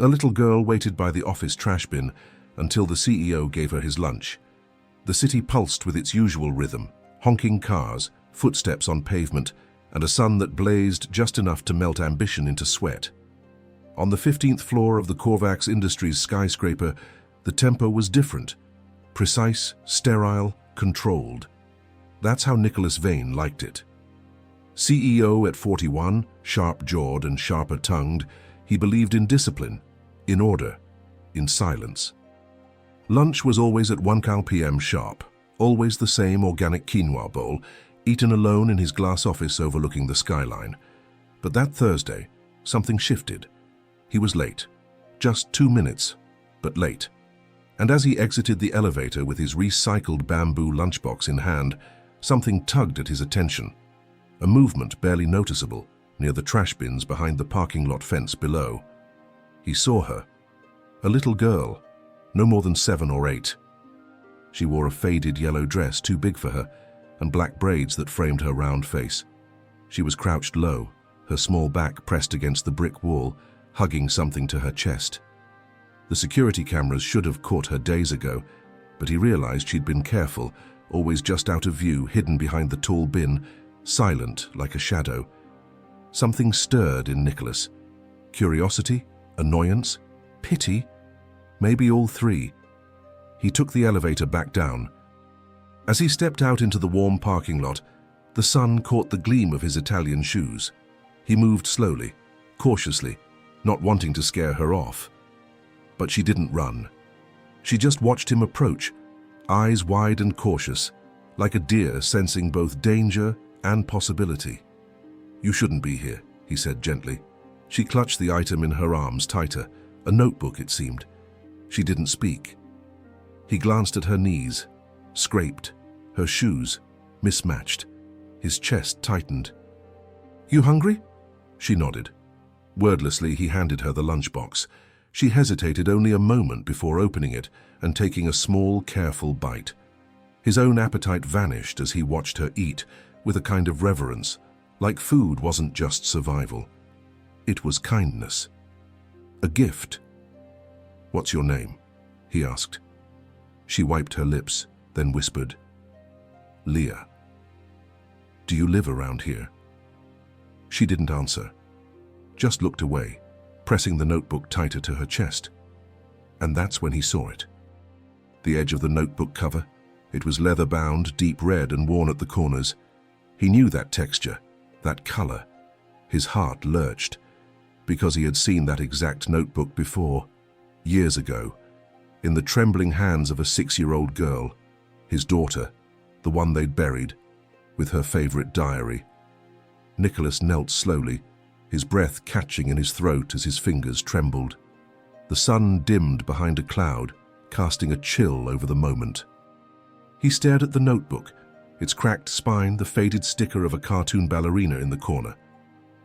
A little girl waited by the office trash bin until the CEO gave her his lunch. The city pulsed with its usual rhythm, honking cars, footsteps on pavement, and a sun that blazed just enough to melt ambition into sweat. On the 15th floor of the Korvax Industries skyscraper, the tempo was different. Precise, sterile, controlled. That's how Nicholas Vane liked it. CEO at 41, sharp-jawed and sharper-tongued, he believed in discipline, in order, in silence. Lunch was always at 1 p.m. sharp, always the same organic quinoa bowl, eaten alone in his glass office overlooking the skyline. But that Thursday, something shifted. He was late. Just 2 minutes, but late. And as he exited the elevator with his recycled bamboo lunchbox in hand, something tugged at his attention. A movement barely noticeable near the trash bins behind the parking lot fence below. He saw her. A little girl, no more than 7 or 8. She wore a faded yellow dress too big for her and black braids that framed her round face. She was crouched low, her small back pressed against the brick wall, hugging something to her chest. The security cameras should have caught her days ago, but he realized she'd been careful, always just out of view, hidden behind the tall bin, silent like a shadow. Something stirred in Nicholas. Curiosity, annoyance, pity, maybe all three. He took the elevator back down. As he stepped out into the warm parking lot, the sun caught the gleam of his Italian shoes. He moved slowly, cautiously, not wanting to scare her off. But she didn't run. She just watched him approach, eyes wide and cautious, like a deer sensing both danger and possibility. "You shouldn't be here," he said gently. She clutched the item in her arms tighter, a notebook it seemed. She didn't speak. He glanced at her knees, scraped, her shoes, mismatched. His chest tightened. "You hungry?" She nodded. Wordlessly, he handed her the lunchbox. She hesitated only a moment before opening it and taking a small, careful bite. His own appetite vanished as he watched her eat with a kind of reverence, like food wasn't just survival. It was kindness. A gift. "What's your name?" he asked. She wiped her lips, then whispered, "Leah. Do you live around here?" She didn't answer, just looked away, pressing the notebook tighter to her chest. And that's when he saw it. The edge of the notebook cover. It was leather-bound, deep red and worn at the corners. He knew that texture, that color. His heart lurched, because he had seen that exact notebook before, years ago, in the trembling hands of a 6-year-old girl, his daughter, the one they'd buried, with her favorite diary. Nicholas knelt slowly, his breath catching in his throat as his fingers trembled. The sun dimmed behind a cloud, casting a chill over the moment. He stared at the notebook, its cracked spine, the faded sticker of a cartoon ballerina in the corner.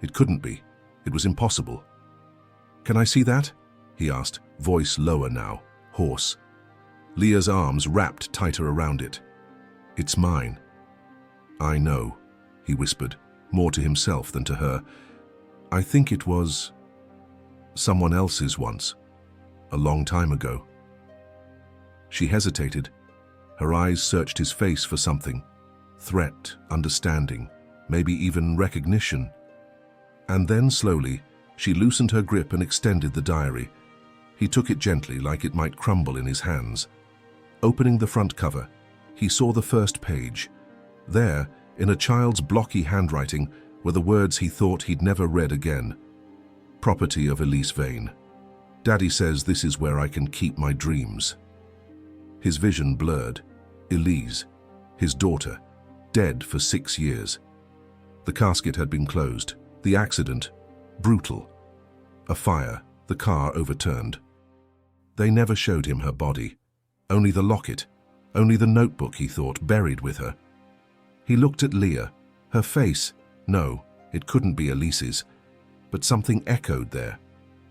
It couldn't be. It was impossible. "Can I see that?" he asked, voice lower now, hoarse. Leah's arms wrapped tighter around it. "It's mine." "I know," he whispered, more to himself than to her. "I think it was someone else's once, a long time ago." She hesitated. Her eyes searched his face for something. Threat, understanding, maybe even recognition. And then, slowly, she loosened her grip and extended the diary. He took it gently, like it might crumble in his hands. Opening the front cover, he saw the first page. There, in a child's blocky handwriting, were the words he thought he'd never read again. "Property of Elise Vane. Daddy says this is where I can keep my dreams." His vision blurred. Elise, his daughter, dead for 6 years. The casket had been closed. The accident, brutal. A fire, the car overturned. They never showed him her body. Only the locket, only the notebook, he thought, buried with her. He looked at Leah, her face. No, it couldn't be Elise's. But something echoed there.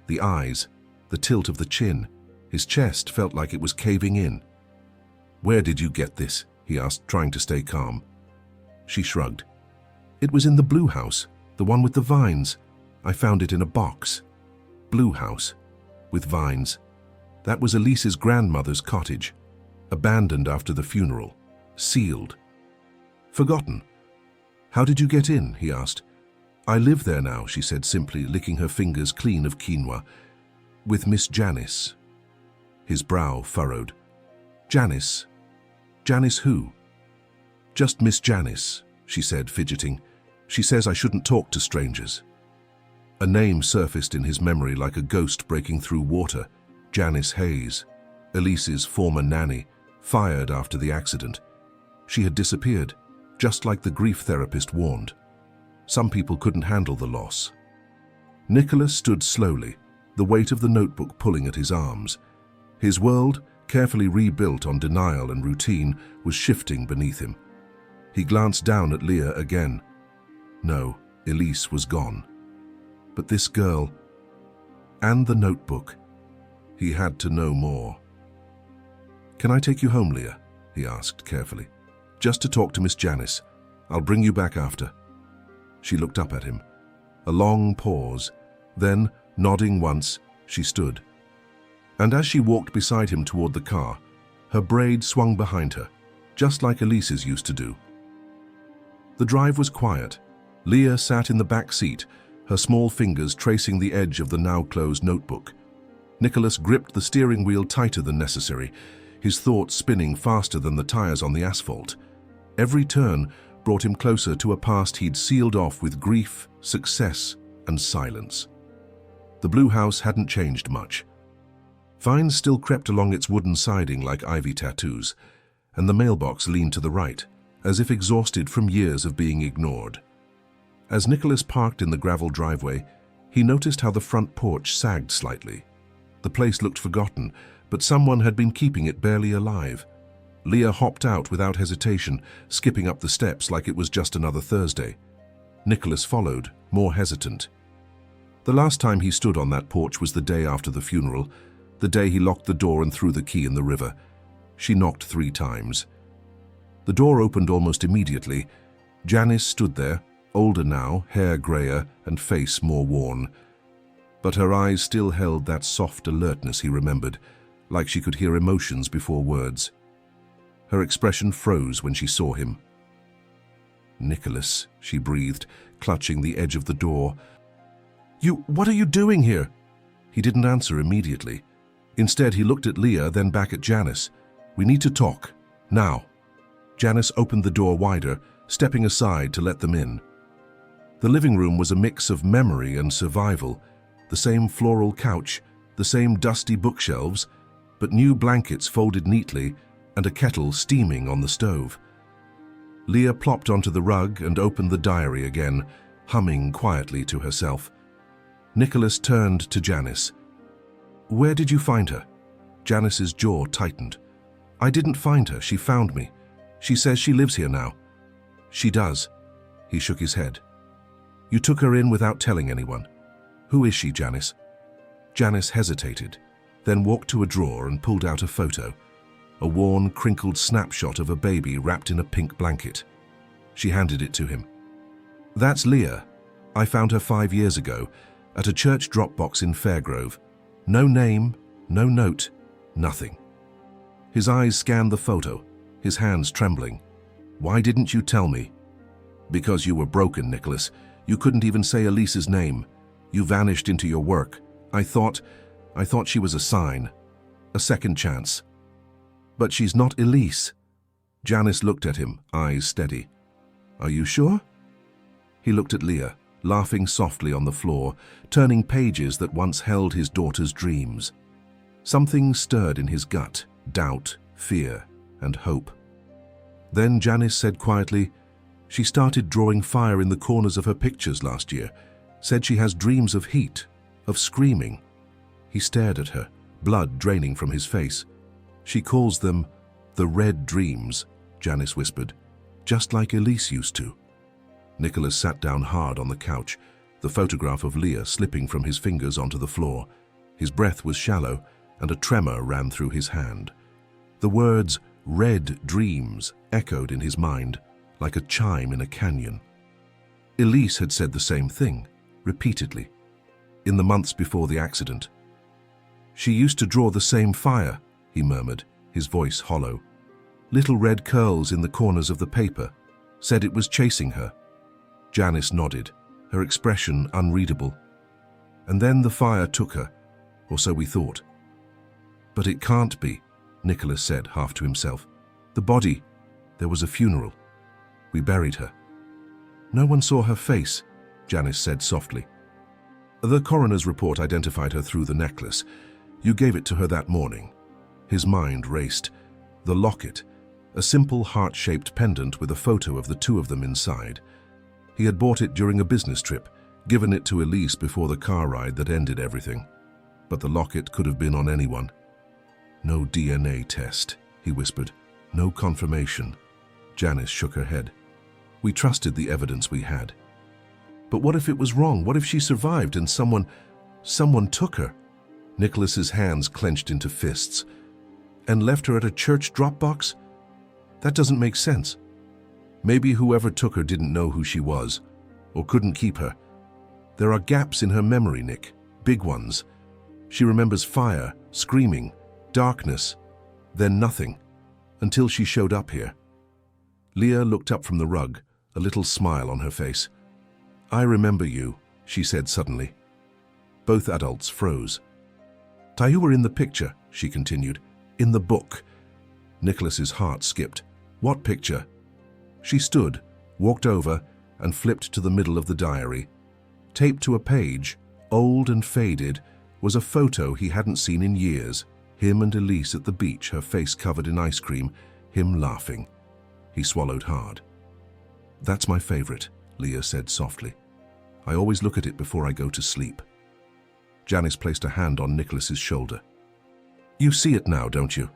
The eyes, the tilt of the chin. His chest felt like it was caving in. "Where did you get this?" he asked, trying to stay calm. She shrugged. "It was in the blue house, the one with the vines. I found it in a box." "Blue house?" with vines. That was Elise's grandmother's cottage, abandoned after the funeral, sealed. Forgotten. "How did you get in?" he asked. "I live there now," she said simply, licking her fingers clean of quinoa. "With Miss Janice." His brow furrowed. "Janice? Janice who?" "Just Miss Janice," she said, fidgeting. "She says I shouldn't talk to strangers." A name surfaced in his memory like a ghost breaking through water. Janice Hayes, Elise's former nanny, fired after the accident. She had disappeared, just like the grief therapist warned. Some people couldn't handle the loss. Nicholas stood slowly, the weight of the notebook pulling at his arms. His world, carefully rebuilt on denial and routine, was shifting beneath him. He glanced down at Leah again. No, Elise was gone. But this girl, and the notebook, he had to know more. "Can I take you home, Leah?" he asked carefully. "Just to talk to Miss Janice. I'll bring you back after." She looked up at him. A long pause. Then, nodding once, she stood. And as she walked beside him toward the car, her braid swung behind her, just like Elise's used to do. The drive was quiet. Leah sat in the back seat, her small fingers tracing the edge of the now-closed notebook. Nicholas gripped the steering wheel tighter than necessary, his thoughts spinning faster than the tires on the asphalt. Every turn brought him closer to a past he'd sealed off with grief, success, and silence. The blue house hadn't changed much. Vines still crept along its wooden siding like ivy tattoos, and the mailbox leaned to the right, as if exhausted from years of being ignored. As Nicholas parked in the gravel driveway, he noticed how the front porch sagged slightly. The place looked forgotten, but someone had been keeping it barely alive. Leah hopped out without hesitation, skipping up the steps like it was just another Thursday. Nicholas followed, more hesitant. The last time he stood on that porch was the day after the funeral, the day he locked the door and threw the key in the river. She knocked 3 times. The door opened almost immediately. Janice stood there, older now, hair grayer and face more worn. But her eyes still held that soft alertness he remembered, like she could hear emotions before words. Her expression froze when she saw him. "Nicholas," she breathed, clutching the edge of the door. What are you doing here?" He didn't answer immediately. Instead, he looked at Leah, then back at Janice. "We need to talk. Now." Janice opened the door wider, stepping aside to let them in. The living room was a mix of memory and survival. The same floral couch, the same dusty bookshelves, but new blankets folded neatly and a kettle steaming on the stove. Leah plopped onto the rug and opened the diary again, humming quietly to herself. Nicholas turned to Janice. "Where did you find her?" Janice's jaw tightened. "I didn't find her, she found me. She says she lives here now." "She does." He shook his head. "You took her in without telling anyone. Who is she, Janice?" Janice hesitated, then walked to a drawer and pulled out a photo, a worn, crinkled snapshot of a baby wrapped in a pink blanket. She handed it to him. "That's Leah. I found her 5 years ago, at a church drop box in Fairgrove. No name, no note, nothing." His eyes scanned the photo, his hands trembling. "Why didn't you tell me?" "Because you were broken, Nicholas. You couldn't even say Elise's name. You vanished into your work. I thought she was a sign. A second chance." "But she's not Elise." Janice looked at him, eyes steady. "Are you sure?" He looked at Leah, laughing softly on the floor, turning pages that once held his daughter's dreams. Something stirred in his gut, doubt, fear, and hope. Then Janice said quietly, "She started drawing fire in the corners of her pictures last year. Said she has dreams of heat, of screaming." He stared at her, blood draining from his face. "She calls them the red dreams," Janice whispered, "just like Elise used to." Nicholas sat down hard on the couch, the photograph of Leah slipping from his fingers onto the floor. His breath was shallow, and a tremor ran through his hand. The words, "red dreams," echoed in his mind, like a chime in a canyon. Elise had said the same thing, repeatedly, in the months before the accident. She used to draw the same fire, he murmured, his voice hollow. Little red curls in the corners of the paper. Said it was chasing her. Janice nodded, her expression unreadable. And then the fire took her, or so we thought. But it can't be, Nicholas said, half to himself. The body, there was a funeral. We buried her. No one saw her face, Janice said softly. The coroner's report identified her through the necklace. You gave it to her that morning. His mind raced. The locket, a simple heart-shaped pendant with a photo of the two of them inside. He had bought it during a business trip, given it to Elise before the car ride that ended everything. But the locket could have been on anyone. No DNA test, he whispered. No confirmation. Janice shook her head. We trusted the evidence we had. But what if it was wrong? What if she survived and someone took her? Nicholas's hands clenched into fists. And left her at a church drop box? That doesn't make sense. Maybe whoever took her didn't know who she was, or couldn't keep her. There are gaps in her memory, Nick, big ones. She remembers fire, screaming, darkness, then nothing, until she showed up here. Leah looked up from the rug, a little smile on her face. I remember you, she said suddenly. Both adults froze. You were in the picture, she continued. In the book. Nicholas's heart skipped. What picture? She stood, walked over, and flipped to the middle of the diary. Taped to a page, old and faded, was a photo he hadn't seen in years. Him and Elise at the beach, her face covered in ice cream, him laughing. He swallowed hard. That's my favorite, Leah said softly. I always look at it before I go to sleep. Janice placed a hand on Nicholas's shoulder. You see it now, don't you?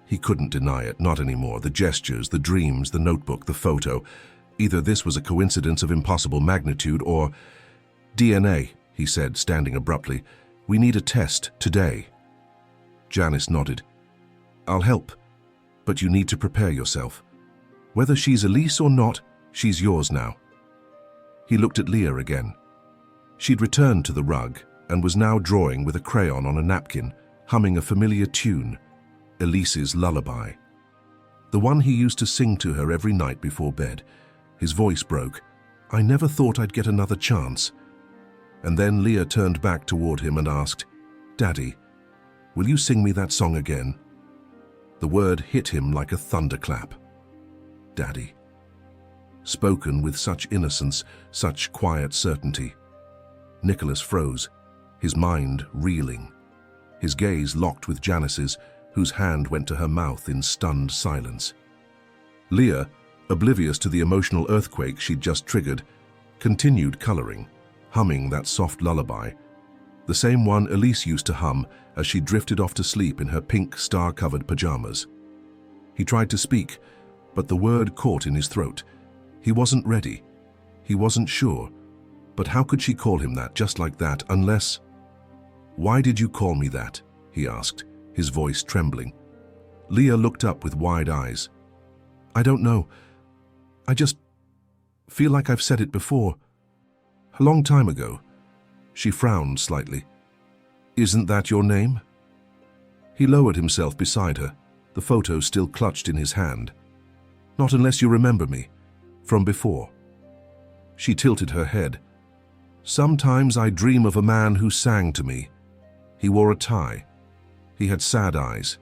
He couldn't deny it, not anymore. The gestures, the dreams, the notebook, the photo. Either this was a coincidence of impossible magnitude or… DNA, he said, standing abruptly. We need a test, today. Janice nodded. I'll help, but you need to prepare yourself. Whether she's Elise or not, she's yours now. He looked at Leah again. She'd returned to the rug and was now drawing with a crayon on a napkin, humming a familiar tune, Elise's lullaby. The one he used to sing to her every night before bed. His voice broke. I never thought I'd get another chance. And then Leah turned back toward him and asked, Daddy, will you sing me that song again? The word hit him like a thunderclap. Daddy. Spoken with such innocence, such quiet certainty. Nicholas froze, his mind reeling. His gaze locked with Janice's, whose hand went to her mouth in stunned silence. Leah, oblivious to the emotional earthquake she'd just triggered, continued coloring, humming that soft lullaby, the same one Elise used to hum as she drifted off to sleep in her pink star-covered pajamas. He tried to speak, but the word caught in his throat. He wasn't ready. He wasn't sure. But how could she call him that, just like that, unless… Why did you call me that? He asked, his voice trembling. Leah looked up with wide eyes. I don't know. I just feel like I've said it before. A long time ago. She frowned slightly. Isn't that your name? He lowered himself beside her, the photo still clutched in his hand. Not unless you remember me, from before. She tilted her head. Sometimes I dream of a man who sang to me. He wore a tie. He had sad eyes,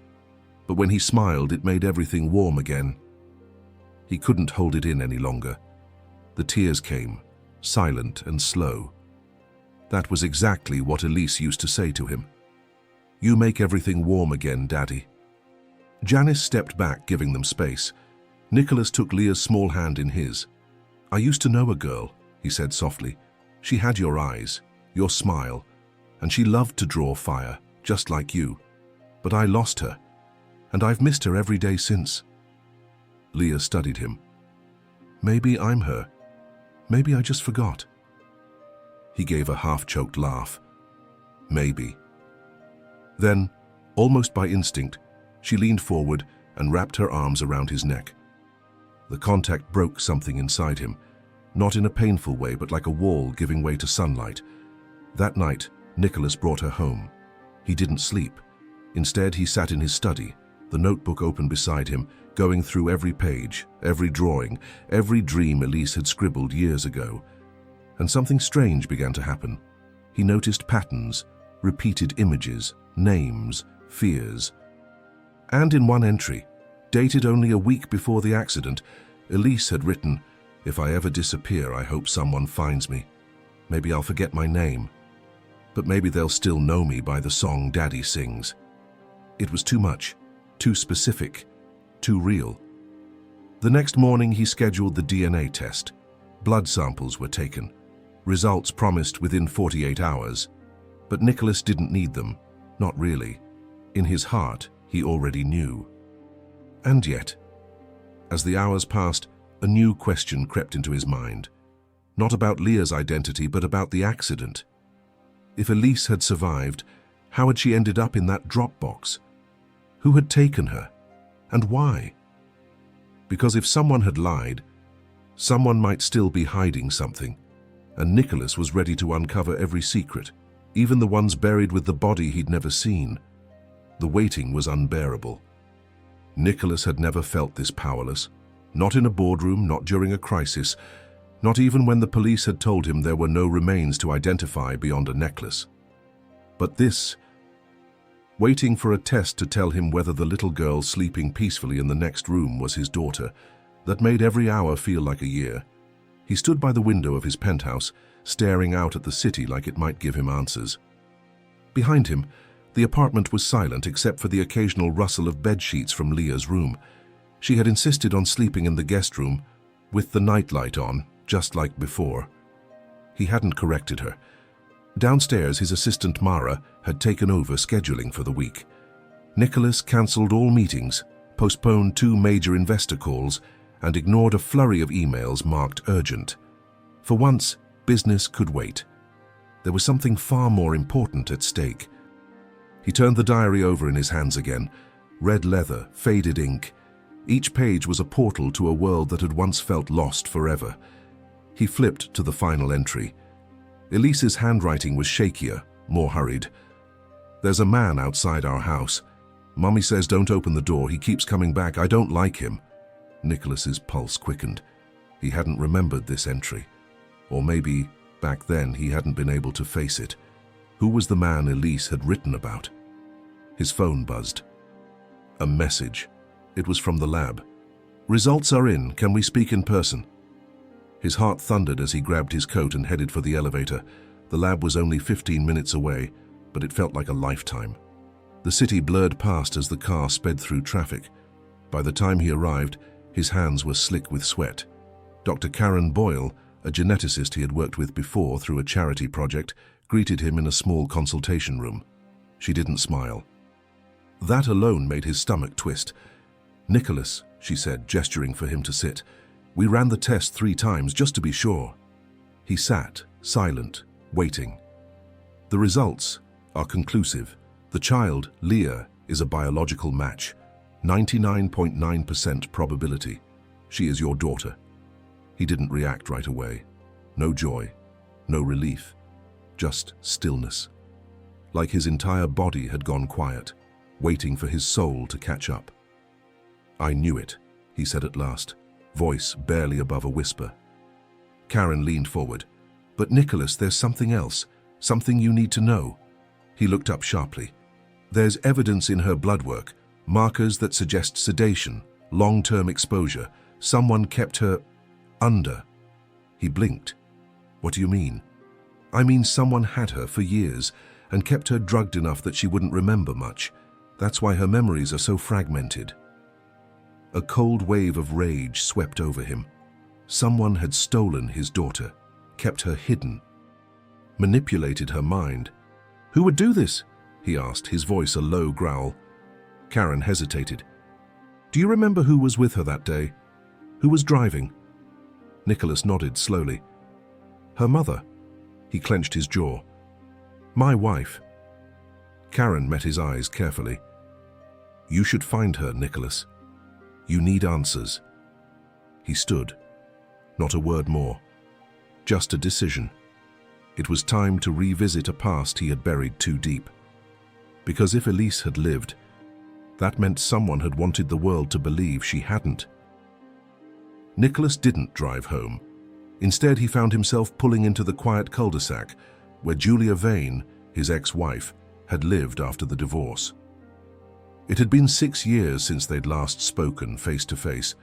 but when he smiled, it made everything warm again. He couldn't hold it in any longer. The tears came, silent and slow. That was exactly what Elise used to say to him. You make everything warm again, Daddy. Janice stepped back, giving them space. Nicholas took Leah's small hand in his. I used to know a girl, he said softly. She had your eyes, your smile, and she loved to draw fire, just like you. But I lost her, and I've missed her every day since. Leah studied him. Maybe I'm her. Maybe I just forgot. He gave a half-choked laugh. Maybe. Then, almost by instinct, she leaned forward and wrapped her arms around his neck. The contact broke something inside him, not in a painful way, but like a wall giving way to sunlight. That night, Nicholas brought her home. He didn't sleep. Instead, he sat in his study, the notebook open beside him, going through every page, every drawing, every dream Elise had scribbled years ago. And something strange began to happen. He noticed patterns, repeated images, names, fears. And in one entry, dated only a week before the accident, Elise had written, "If I ever disappear, I hope someone finds me. Maybe I'll forget my name. But maybe they'll still know me by the song Daddy sings." It was too much, too specific, too real. The next morning he scheduled the DNA test. Blood samples were taken. Results promised within 48 hours. But Nicholas didn't need them, not really. In his heart, he already knew. And yet, as the hours passed, a new question crept into his mind. Not about Leah's identity, but about the accident. If Elise had survived, how had she ended up in that drop box? Who had taken her? And why? Because if someone had lied, someone might still be hiding something, and Nicholas was ready to uncover every secret, even the ones buried with the body he'd never seen. The waiting was unbearable. Nicholas had never felt this powerless, not in a boardroom, not during a crisis, not even when the police had told him there were no remains to identify beyond a necklace. But this, waiting for a test to tell him whether the little girl sleeping peacefully in the next room was his daughter, that made every hour feel like a year. He stood by the window of his penthouse, staring out at the city like it might give him answers. Behind him, the apartment was silent except for the occasional rustle of bedsheets from Leah's room. She had insisted on sleeping in the guest room, with the nightlight on, just like before. He hadn't corrected her. Downstairs, his assistant Mara had taken over scheduling for the week. Nicholas cancelled all meetings, postponed 2 major investor calls, and ignored a flurry of emails marked urgent. For once, business could wait. There was something far more important at stake. He turned the diary over in his hands again. Red leather, faded ink. Each page was a portal to a world that had once felt lost forever. He flipped to the final entry. Elise's handwriting was shakier, more hurried. "There's a man outside our house. Mommy says don't open the door. He keeps coming back. I don't like him." Nicholas's pulse quickened. He hadn't remembered this entry. Or maybe, back then, he hadn't been able to face it. Who was the man Elise had written about? His phone buzzed. A message. It was from the lab. "Results are in. Can we speak in person?" His heart thundered as he grabbed his coat and headed for the elevator. The lab was only 15 minutes away, but it felt like a lifetime. The city blurred past as the car sped through traffic. By the time he arrived, his hands were slick with sweat. Dr. Karen Boyle, a geneticist he had worked with before through a charity project, greeted him in a small consultation room. She didn't smile. That alone made his stomach twist. "Nicholas," she said, gesturing for him to sit. "We ran the test 3 times just to be sure." He sat, silent, waiting. "The results are conclusive. The child, Leah, is a biological match. 99.9% probability. She is your daughter." He didn't react right away. No joy, no relief, just stillness. Like his entire body had gone quiet, waiting for his soul to catch up. "I knew it," he said at last, voice barely above a whisper. Karen leaned forward. "But Nicholas, there's something else, something you need to know." He looked up sharply. "There's evidence in her blood work, markers that suggest sedation, long-term exposure. Someone kept her under." He blinked. "What do you mean?" "I mean someone had her for years and kept her drugged enough that she wouldn't remember much. That's why her memories are so fragmented." A cold wave of rage swept over him. Someone had stolen his daughter, kept her hidden, manipulated her mind. "Who would do this?" he asked, his voice a low growl. Karen hesitated. "Do you remember who was with her that day? Who was driving?" Nicholas nodded slowly. "Her mother." He clenched his jaw. "My wife." Karen met his eyes carefully. "You should find her, Nicholas. You need answers." He stood. Not a word more. Just a decision. It was time to revisit a past he had buried too deep. Because if Elise had lived, that meant someone had wanted the world to believe she hadn't. Nicholas didn't drive home. Instead, he found himself pulling into the quiet cul-de-sac where Julia Vane, his ex-wife, had lived after the divorce. It had been 6 years since they'd last spoken face to face.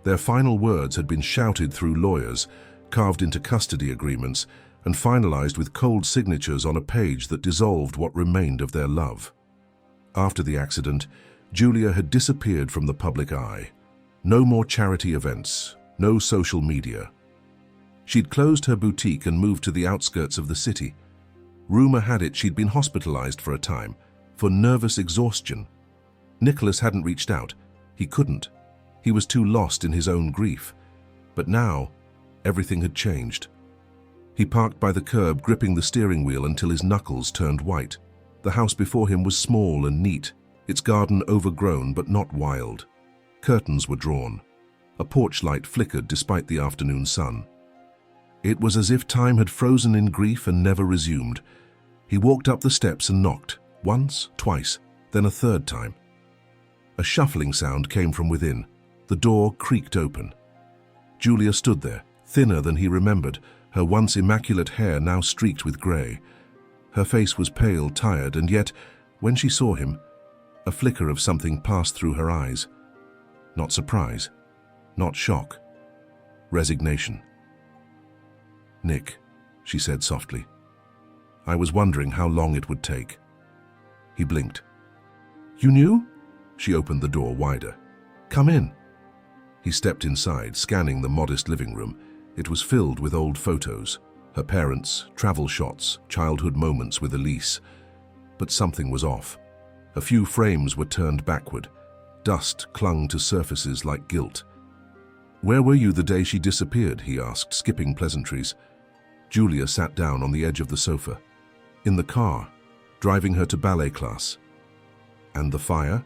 Their final words had been shouted through lawyers, carved into custody agreements, and finalized with cold signatures on a page that dissolved what remained of their love. After the accident, Julia had disappeared from the public eye. No more charity events, no social media. She'd closed her boutique and moved to the outskirts of the city. Rumor had it she'd been hospitalized for a time, for nervous exhaustion. Nicholas hadn't reached out. He couldn't. He was too lost in his own grief. But now, everything had changed. He parked by the curb, gripping the steering wheel until his knuckles turned white. The house before him was small and neat, its garden overgrown but not wild. Curtains were drawn. A porch light flickered despite the afternoon sun. It was as if time had frozen in grief and never resumed. He walked up the steps and knocked, once, twice, then a third time. A shuffling sound came from within. The door creaked open. Julia stood there, thinner than he remembered, her once immaculate hair now streaked with grey. Her face was pale, tired, and yet, when she saw him, a flicker of something passed through her eyes. Not surprise, not shock, resignation. "Nick," she said softly. "I was wondering how long it would take." He blinked. "You knew?" She opened the door wider. "Come in." He stepped inside, scanning the modest living room. It was filled with old photos, her parents, travel shots, childhood moments with Elise. But something was off. A few frames were turned backward. Dust clung to surfaces like guilt. "Where were you the day she disappeared?" he asked, skipping pleasantries. Julia sat down on the edge of the sofa. "In the car, driving her to ballet class." "And the fire?"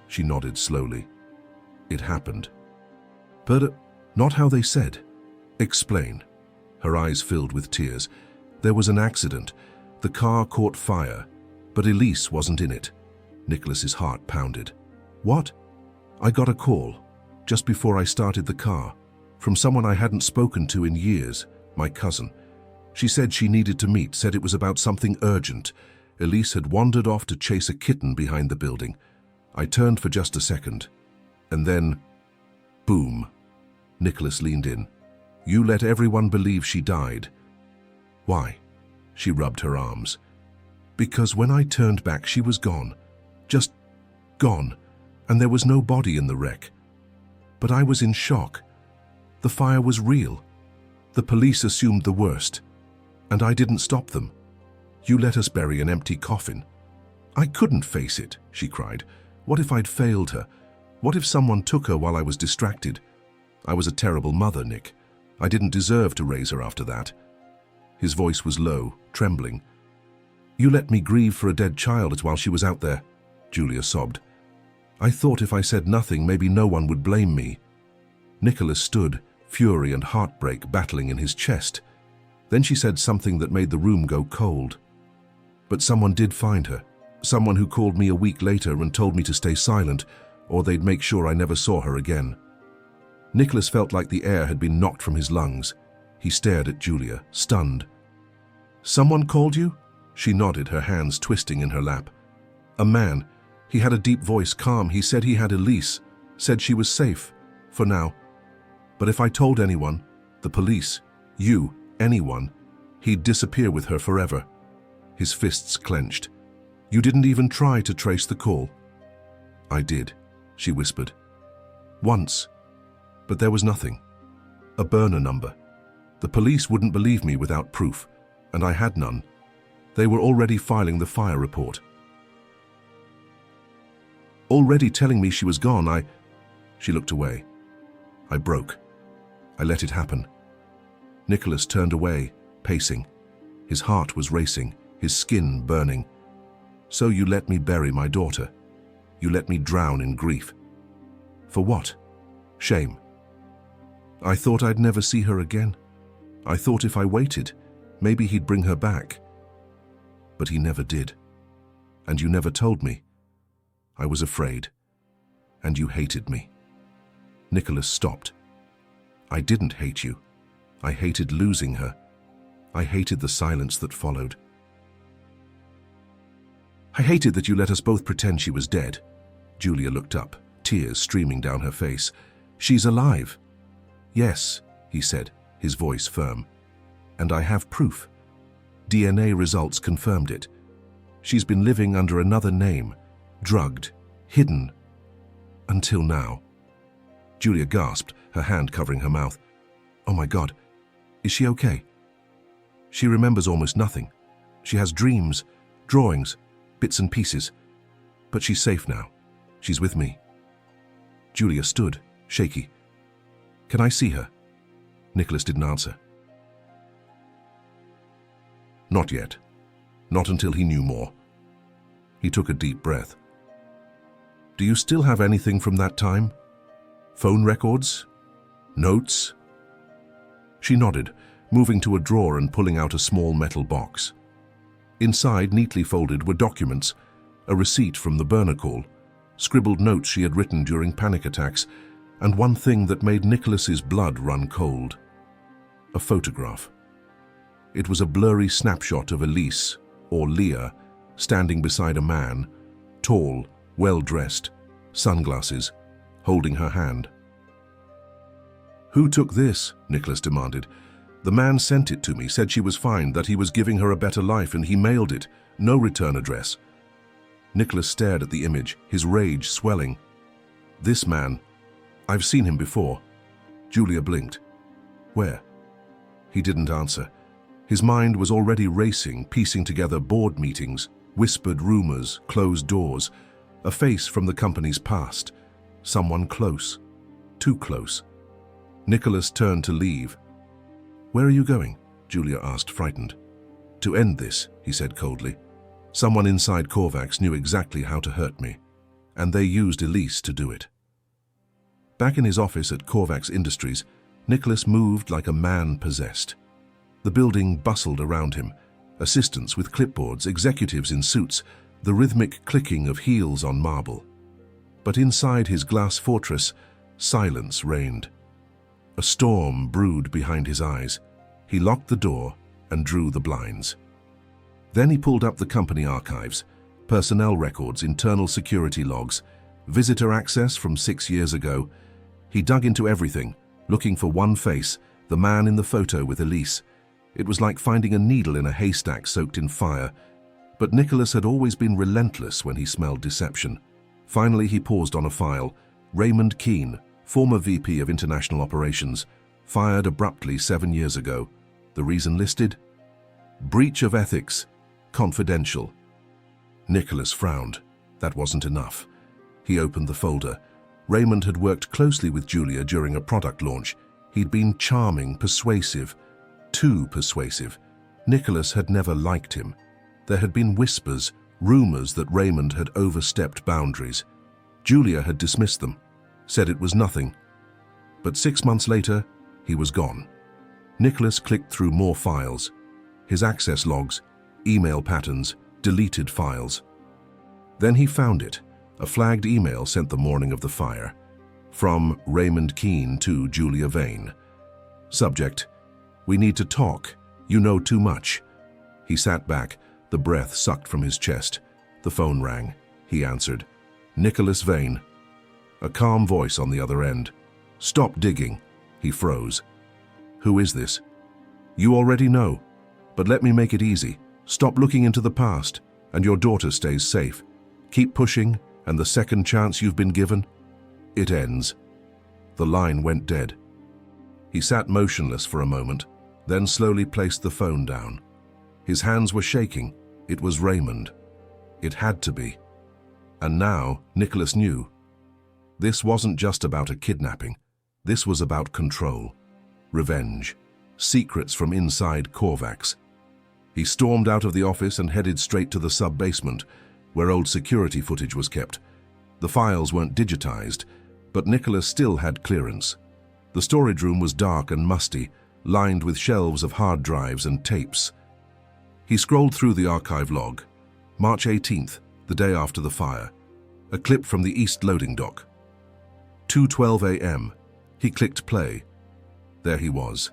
She nodded slowly. "It happened." "But not how they said." "Explain." Her eyes filled with tears. "There was an accident. The car caught fire, but Elise wasn't in it." Nicholas's heart pounded. "What?" "I got a call, just before I started the car, from someone I hadn't spoken to in years, my cousin. She said she needed to meet, said it was about something urgent. Elise had wandered off to chase a kitten behind the building. I turned for just a second. And then, boom." Nicholas leaned in. "You let everyone believe she died." "Why?" She rubbed her arms. "Because when I turned back, she was gone. Just gone. And there was no body in the wreck. But I was in shock. The fire was real. The police assumed the worst. And I didn't stop them. You let us bury an empty coffin." "I couldn't face it," she cried. "What if I'd failed her? What if someone took her while I was distracted? I was a terrible mother, Nick. I didn't deserve to raise her after that." His voice was low, trembling. "You let me grieve for a dead child while she was out there," Julia sobbed. "I thought if I said nothing, maybe no one would blame me." Nicholas stood, fury and heartbreak battling in his chest. Then she said something that made the room go cold. "But someone did find her. Someone who called me a week later and told me to stay silent, or they'd make sure I never saw her again." Nicholas felt like the air had been knocked from his lungs. He stared at Julia, stunned. "Someone called you?" She nodded, her hands twisting in her lap. "A man. He had a deep voice, calm. He said he had Elise, said she was safe, for now. But if I told anyone, the police, you, anyone, he'd disappear with her forever." His fists clenched. "You didn't even try to trace the call?" "I did," she whispered. "Once. But there was nothing. A burner number. The police wouldn't believe me without proof, and I had none. They were already filing the fire report. Already telling me she was gone. She looked away. "I broke. I let it happen." Nicholas turned away, pacing. His heart was racing, his skin burning. "So you let me bury my daughter. You let me drown in grief. For what? Shame. I thought I'd never see her again. I thought if I waited, maybe he'd bring her back. But he never did. And you never told me. I was afraid. And you hated me. Nicholas stopped. I didn't hate you. I hated losing her. I hated the silence that followed. I hated that you let us both pretend she was dead. Julia looked up, tears streaming down her face. She's alive. Yes, he said, his voice firm. And I have proof. DNA results confirmed it. She's been living under another name, drugged, hidden, until now. Julia gasped, her hand covering her mouth. Oh my God, is she okay? She remembers almost nothing. She has dreams, drawings, bits and pieces. But she's safe now. She's with me. Julia stood, shaky. Can I see her? Nicholas didn't answer. Not yet. Not until he knew more. He took a deep breath. Do you still have anything from that time? Phone records? Notes? She nodded, moving to a drawer and pulling out a small metal box. Inside, neatly folded, were documents, a receipt from the burner call, scribbled notes she had written during panic attacks, and one thing that made Nicholas's blood run cold. A photograph. It was a blurry snapshot of Elise, or Leah, standing beside a man, tall, well-dressed, sunglasses, holding her hand. Who took this? Nicholas demanded. The man sent it to me, said she was fine, that he was giving her a better life, and he mailed it. No return address. Nicholas stared at the image, his rage swelling. This man. I've seen him before. Julia blinked. Where? He didn't answer. His mind was already racing, piecing together board meetings, whispered rumors, closed doors, a face from the company's past. Someone close. Too close. Nicholas turned to leave. Where are you going? Julia asked, frightened. To end this, he said coldly. Someone inside Kovacs knew exactly how to hurt me, and they used Elise to do it. Back in his office at Kovacs Industries, Nicholas moved like a man possessed. The building bustled around him, assistants with clipboards, executives in suits, the rhythmic clicking of heels on marble. But inside his glass fortress, silence reigned. A storm brewed behind his eyes. He locked the door and drew the blinds. Then he pulled up the company archives, personnel records, internal security logs, visitor access from 6 years ago. He dug into everything, looking for one face, the man in the photo with Elise. It was like finding a needle in a haystack soaked in fire. But Nicholas had always been relentless when he smelled deception. Finally, he paused on a file. Raymond Keane, former VP of International Operations, fired abruptly 7 years ago. The reason listed? Breach of ethics. Confidential. Nicholas frowned. That wasn't enough. He opened the folder. Raymond had worked closely with Julia during a product launch. He'd been charming, persuasive. Too persuasive. Nicholas had never liked him. There had been whispers, rumors that Raymond had overstepped boundaries. Julia had dismissed them, said it was nothing. But 6 months later, he was gone. Nicholas clicked through more files. His access logs, email patterns, deleted files. Then he found it, a flagged email sent the morning of the fire. From Raymond Keane to Julia Vane. Subject: We need to talk. You know too much. He sat back, the breath sucked from his chest. The phone rang. He answered. Nicholas Vane. A calm voice on the other end. Stop digging. He froze. Who is this? You already know. But let me make it easy. Stop looking into the past, and your daughter stays safe. Keep pushing, and the second chance you've been given, it ends. The line went dead. He sat motionless for a moment, then slowly placed the phone down. His hands were shaking. It was Raymond. It had to be. And now, Nicholas knew. This wasn't just about a kidnapping. This was about control, revenge, secrets from inside Kovacs. He stormed out of the office and headed straight to the sub-basement, where old security footage was kept. The files weren't digitized, but Nicholas still had clearance. The storage room was dark and musty, lined with shelves of hard drives and tapes. He scrolled through the archive log. March 18th, the day after the fire. A clip from the East loading dock. 2:12 a.m. He clicked play. There he was.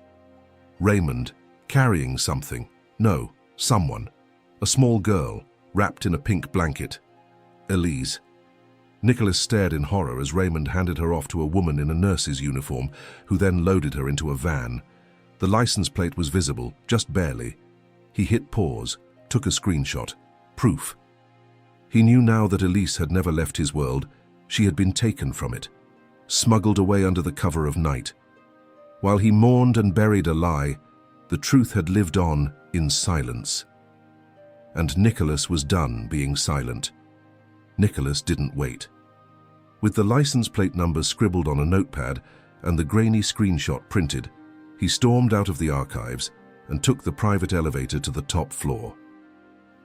Raymond, carrying something. No, someone. A small girl, wrapped in a pink blanket. Elise. Nicholas stared in horror as Raymond handed her off to a woman in a nurse's uniform, who then loaded her into a van. The license plate was visible, just barely. He hit pause, took a screenshot. Proof. He knew now that Elise had never left his world. She had been taken from it, smuggled away under the cover of night. While he mourned and buried a lie, the truth had lived on in silence. And Nicholas was done being silent. Nicholas didn't wait. With the license plate number scribbled on a notepad and the grainy screenshot printed, he stormed out of the archives and took the private elevator to the top floor.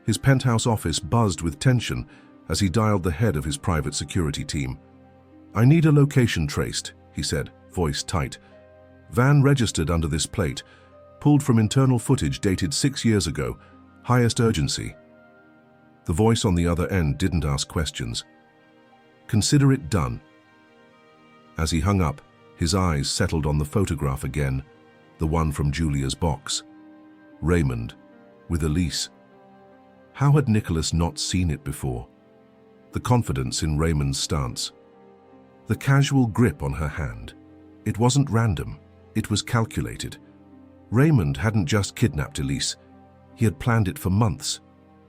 His penthouse office buzzed with tension as he dialed the head of his private security team. "I need a location traced," he said, voice tight. "Van registered under this plate, pulled from internal footage dated 6 years ago. Highest urgency." The voice on the other end didn't ask questions. "Consider it done." As he hung up, his eyes settled on the photograph again, the one from Julia's box. Raymond, with Elise. How had Nicholas not seen it before? The confidence in Raymond's stance. The casual grip on her hand. It wasn't random, it was calculated. Raymond hadn't just kidnapped Elise. He had planned it for months,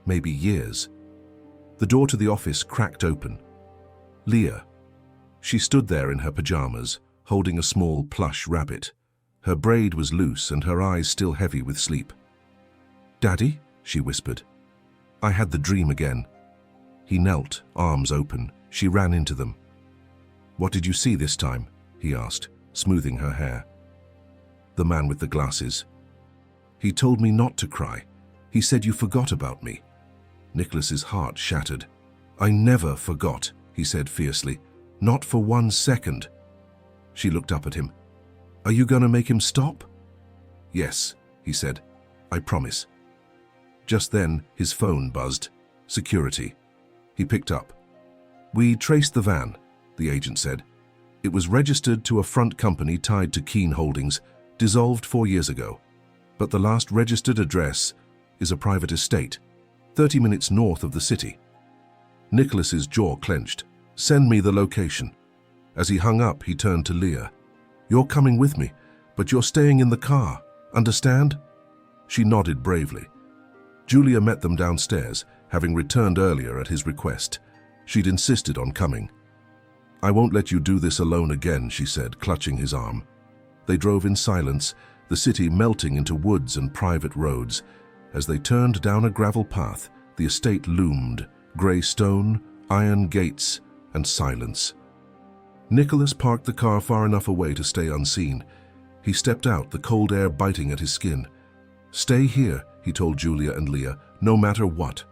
maybe years. The door to the office cracked open. Leah. She stood there in her pajamas, holding a small plush rabbit. Her braid was loose and her eyes still heavy with sleep. "Daddy?" she whispered. "I had the dream again." He knelt, arms open. She ran into them. "What did you see this time?" he asked, smoothing her hair. "The man with the glasses. He told me not to cry. He said you forgot about me." Nicholas's heart shattered. "I never forgot," he said fiercely. "Not for 1 second." She looked up at him. "Are you gonna make him stop?" "Yes," he said. "I promise." Just then, his phone buzzed. Security. He picked up. "We traced the van," the agent said. "It was registered to a front company tied to Keen Holdings, dissolved 4 years ago. But the last registered address is a private estate, 30 minutes north of the city." Nicholas's jaw clenched. "Send me the location." As he hung up, he turned to Leah. "You're coming with me, but you're staying in the car. Understand?" She nodded bravely. Julia met them downstairs, having returned earlier at his request. She'd insisted on coming. "I won't let you do this alone again," she said, clutching his arm. They drove in silence, the city melting into woods and private roads. As they turned down a gravel path, the estate loomed, grey stone, iron gates, and silence. Nicholas parked the car far enough away to stay unseen. He stepped out, the cold air biting at his skin. "Stay here," he told Julia and Leah, "no matter what."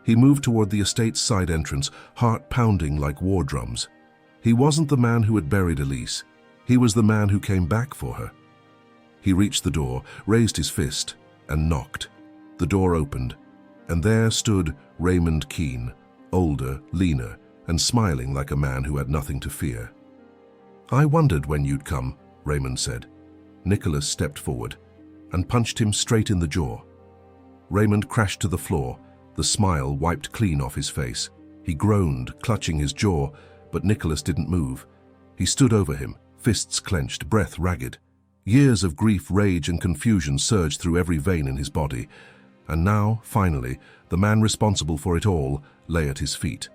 He moved toward the estate's side entrance, heart pounding like war drums. He wasn't the man who had buried Elise. He was the man who came back for her. He reached the door, raised his fist, and knocked. The door opened, and there stood Raymond Keen, older, leaner, and smiling like a man who had nothing to fear. "I wondered when you'd come," Raymond said. Nicholas stepped forward and punched him straight in the jaw. Raymond crashed to the floor, the smile wiped clean off his face. He groaned, clutching his jaw, but Nicholas didn't move. He stood over him, fists clenched, breath ragged. Years of grief, rage, and confusion surged through every vein in his body. And now, finally, the man responsible for it all lay at his feet.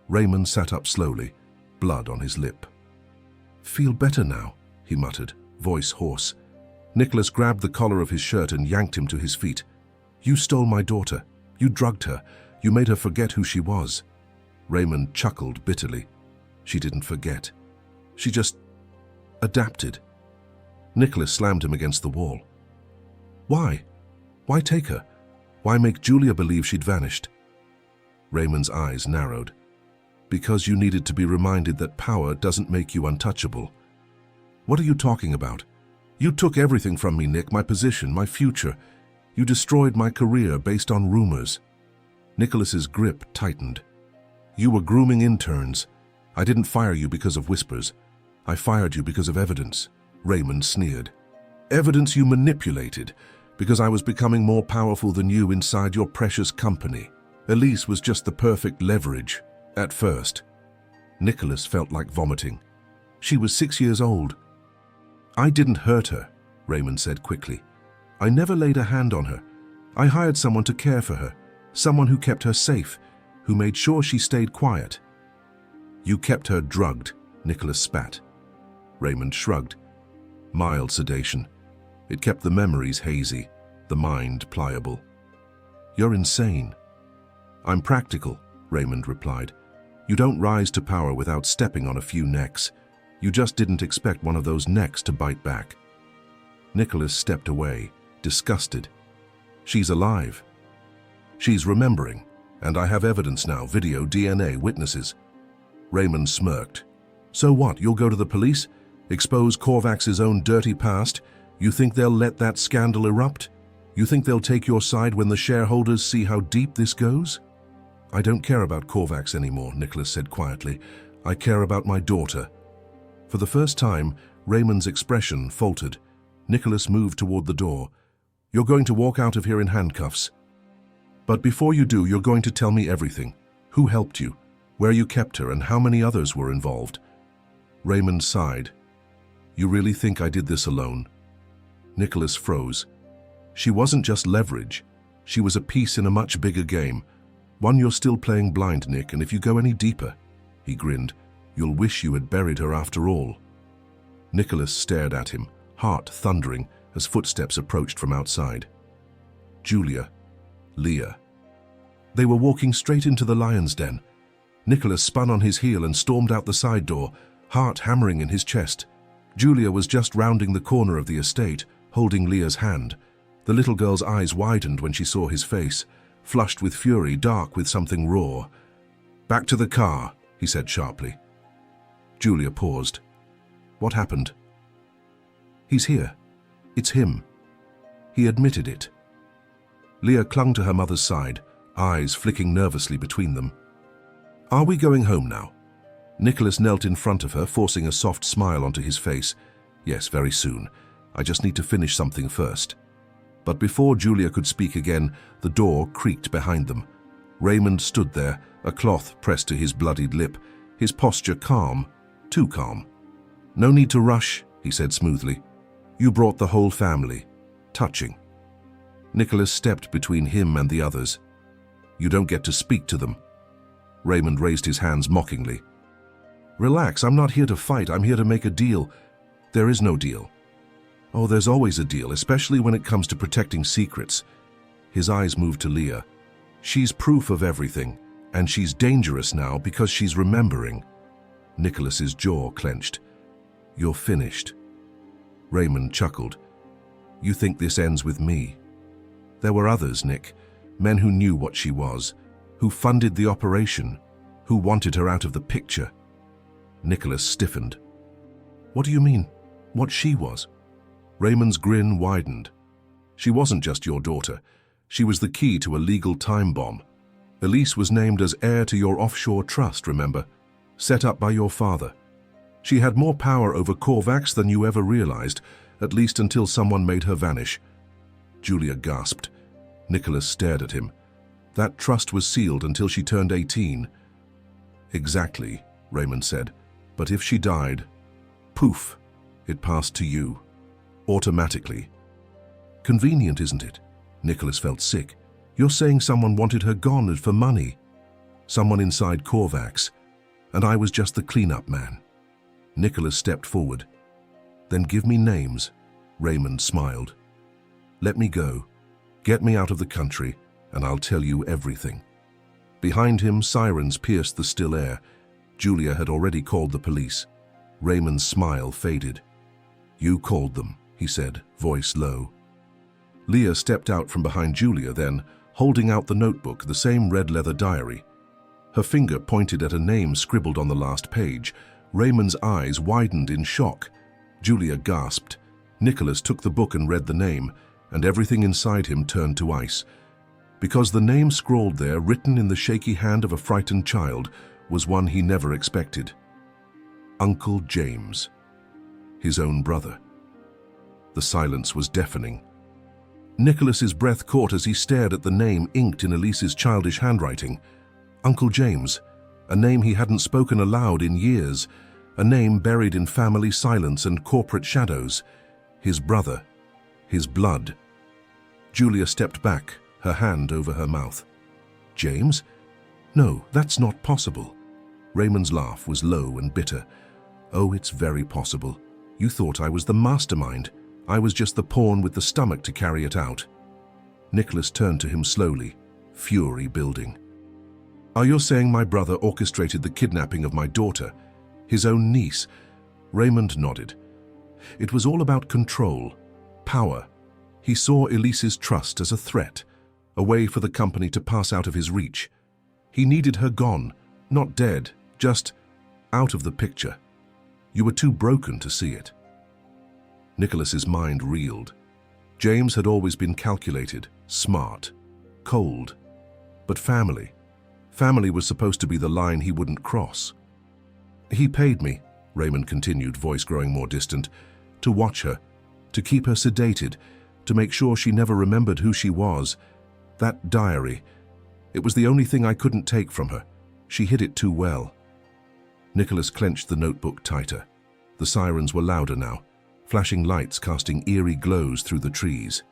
Raymond sat up slowly, blood on his lip. "Feel better now," he muttered, voice hoarse. Nicholas grabbed the collar of his shirt and yanked him to his feet. "You stole my daughter. You drugged her. You made her forget who she was." Raymond chuckled bitterly. "She didn't forget. She just adapted." Nicholas slammed him against the wall. "Why? Why take her? Why make Julia believe she'd vanished?" Raymond's eyes narrowed. "Because you needed to be reminded that power doesn't make you untouchable." "What are you talking about? You took everything from me, Nick, my position, my future. You destroyed my career based on rumors." Nicholas's grip tightened. You were grooming interns. I didn't fire you because of whispers. I fired you because of evidence, Raymond sneered. Evidence you manipulated, because I was becoming more powerful than you inside your precious company. Elise was just the perfect leverage, at first. Nicholas felt like vomiting. She was 6 years old. I didn't hurt her, Raymond said quickly. I never laid a hand on her. I hired someone to care for her, someone who kept her safe, who made sure she stayed quiet. You kept her drugged, Nicholas spat. Raymond shrugged. Mild sedation. It kept the memories hazy, the mind pliable. You're insane. I'm practical, Raymond replied. You don't rise to power without stepping on a few necks. You just didn't expect one of those necks to bite back. Nicholas stepped away, disgusted. She's alive. She's remembering, and I have evidence now, video, DNA, witnesses. Raymond smirked. So what, you'll go to the police? Expose Korvax's own dirty past? You think they'll let that scandal erupt? You think they'll take your side when the shareholders see how deep this goes? I don't care about Korvax anymore, Nicholas said quietly. I care about my daughter. For the first time, Raymond's expression faltered. Nicholas moved toward the door. You're going to walk out of here in handcuffs. But before you do, you're going to tell me everything. Who helped you? Where you kept her, and how many others were involved? Raymond sighed. You really think I did this alone? Nicholas froze. She wasn't just leverage. She was a piece in a much bigger game. One you're still playing blind, Nick, and if you go any deeper, he grinned, you'll wish you had buried her after all. Nicholas stared at him, heart thundering, as footsteps approached from outside. Julia, Leah. They were walking straight into the lion's den. Nicholas spun on his heel and stormed out the side door, heart hammering in his chest. Julia was just rounding the corner of the estate, holding Leah's hand. The little girl's eyes widened when she saw his face, flushed with fury, dark with something raw. Back to the car, he said sharply. Julia paused. What happened? He's here. It's him. He admitted it. Leah clung to her mother's side, eyes flicking nervously between them. Are we going home now? Nicholas knelt in front of her, forcing a soft smile onto his face. Yes, very soon. I just need to finish something first. But before Julia could speak again, the door creaked behind them. Raymond stood there, a cloth pressed to his bloodied lip, his posture calm, too calm. No need to rush, he said smoothly. You brought the whole family. Touching. Nicholas stepped between him and the others. You don't get to speak to them. Raymond raised his hands mockingly. Relax, I'm not here to fight, I'm here to make a deal. There is no deal. Oh, there's always a deal, especially when it comes to protecting secrets. His eyes moved to Leah. She's proof of everything, and she's dangerous now because she's remembering. Nicholas's jaw clenched. You're finished. Raymond chuckled. You think this ends with me? There were others, Nick, men who knew what she was, who funded the operation, who wanted her out of the picture. Nicholas stiffened. What do you mean? What she was? Raymond's grin widened. She wasn't just your daughter. She was the key to a legal time bomb. Elise was named as heir to your offshore trust, remember? Set up by your father. She had more power over Korvax than you ever realized, at least until someone made her vanish. Julia gasped. Nicholas stared at him. That trust was sealed until she turned 18. Exactly, Raymond said. But if she died, poof, it passed to you. Automatically. Convenient, isn't it? Nicholas felt sick. You're saying someone wanted her gone and for money. Someone inside Korvax. And I was just the cleanup man. Nicholas stepped forward. Then give me names. Raymond smiled. Let me go. Get me out of the country, and I'll tell you everything. Behind him, sirens pierced the still air. Julia had already called the police. Raymond's smile faded. You called them, he said, voice low. Leah stepped out from behind Julia then, holding out the notebook, the same red leather diary. Her finger pointed at a name scribbled on the last page. Raymond's eyes widened in shock. Julia gasped. Nicholas took the book and read the name, and everything inside him turned to ice. because the name scrawled there, written in the shaky hand of a frightened child, was one he never expected. Uncle James. His own brother. The silence was deafening. Nicholas's breath caught as he stared at the name inked in Elise's childish handwriting. Uncle James, a name he hadn't spoken aloud in years, a name buried in family silence and corporate shadows. His brother, his blood. Julia stepped back, her hand over her mouth. James? No, that's not possible. Raymond's laugh was low and bitter. Oh, it's very possible. You thought I was the mastermind. I was just the pawn with the stomach to carry it out. Nicholas turned to him slowly, fury building. Are you saying my brother orchestrated the kidnapping of my daughter, his own niece? Raymond nodded. It was all about control, power. He saw Elise's trust as a threat, a way for the company to pass out of his reach. He needed her gone, not dead, just out of the picture. You were too broken to see it. Nicholas's mind reeled. James had always been calculated, smart, cold. But family was supposed to be the line he wouldn't cross. He paid me, Raymond continued, voice growing more distant, to watch her, to keep her sedated, to make sure she never remembered who she was. That diary, it was the only thing I couldn't take from her. She hid it too well. Nicholas clenched the notebook tighter. The sirens were louder now, flashing lights casting eerie glows through the trees.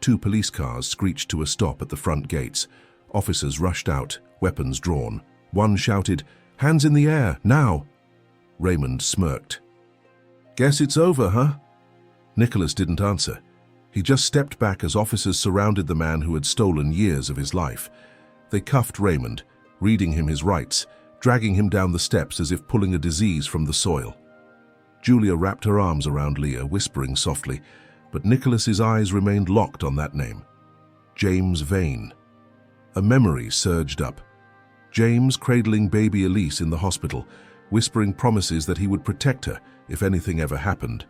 2 police cars screeched to a stop at the front gates. Officers rushed out, weapons drawn. One shouted, "Hands in the air, now!" Raymond smirked. Guess it's over, huh? Nicholas didn't answer. He just stepped back as officers surrounded the man who had stolen years of his life. They cuffed Raymond, reading him his rights, dragging him down the steps as if pulling a disease from the soil. Julia wrapped her arms around Leah, whispering softly, but Nicholas's eyes remained locked on that name. James Vane. A memory surged up. James cradling baby Elise in the hospital, whispering promises that he would protect her if anything ever happened.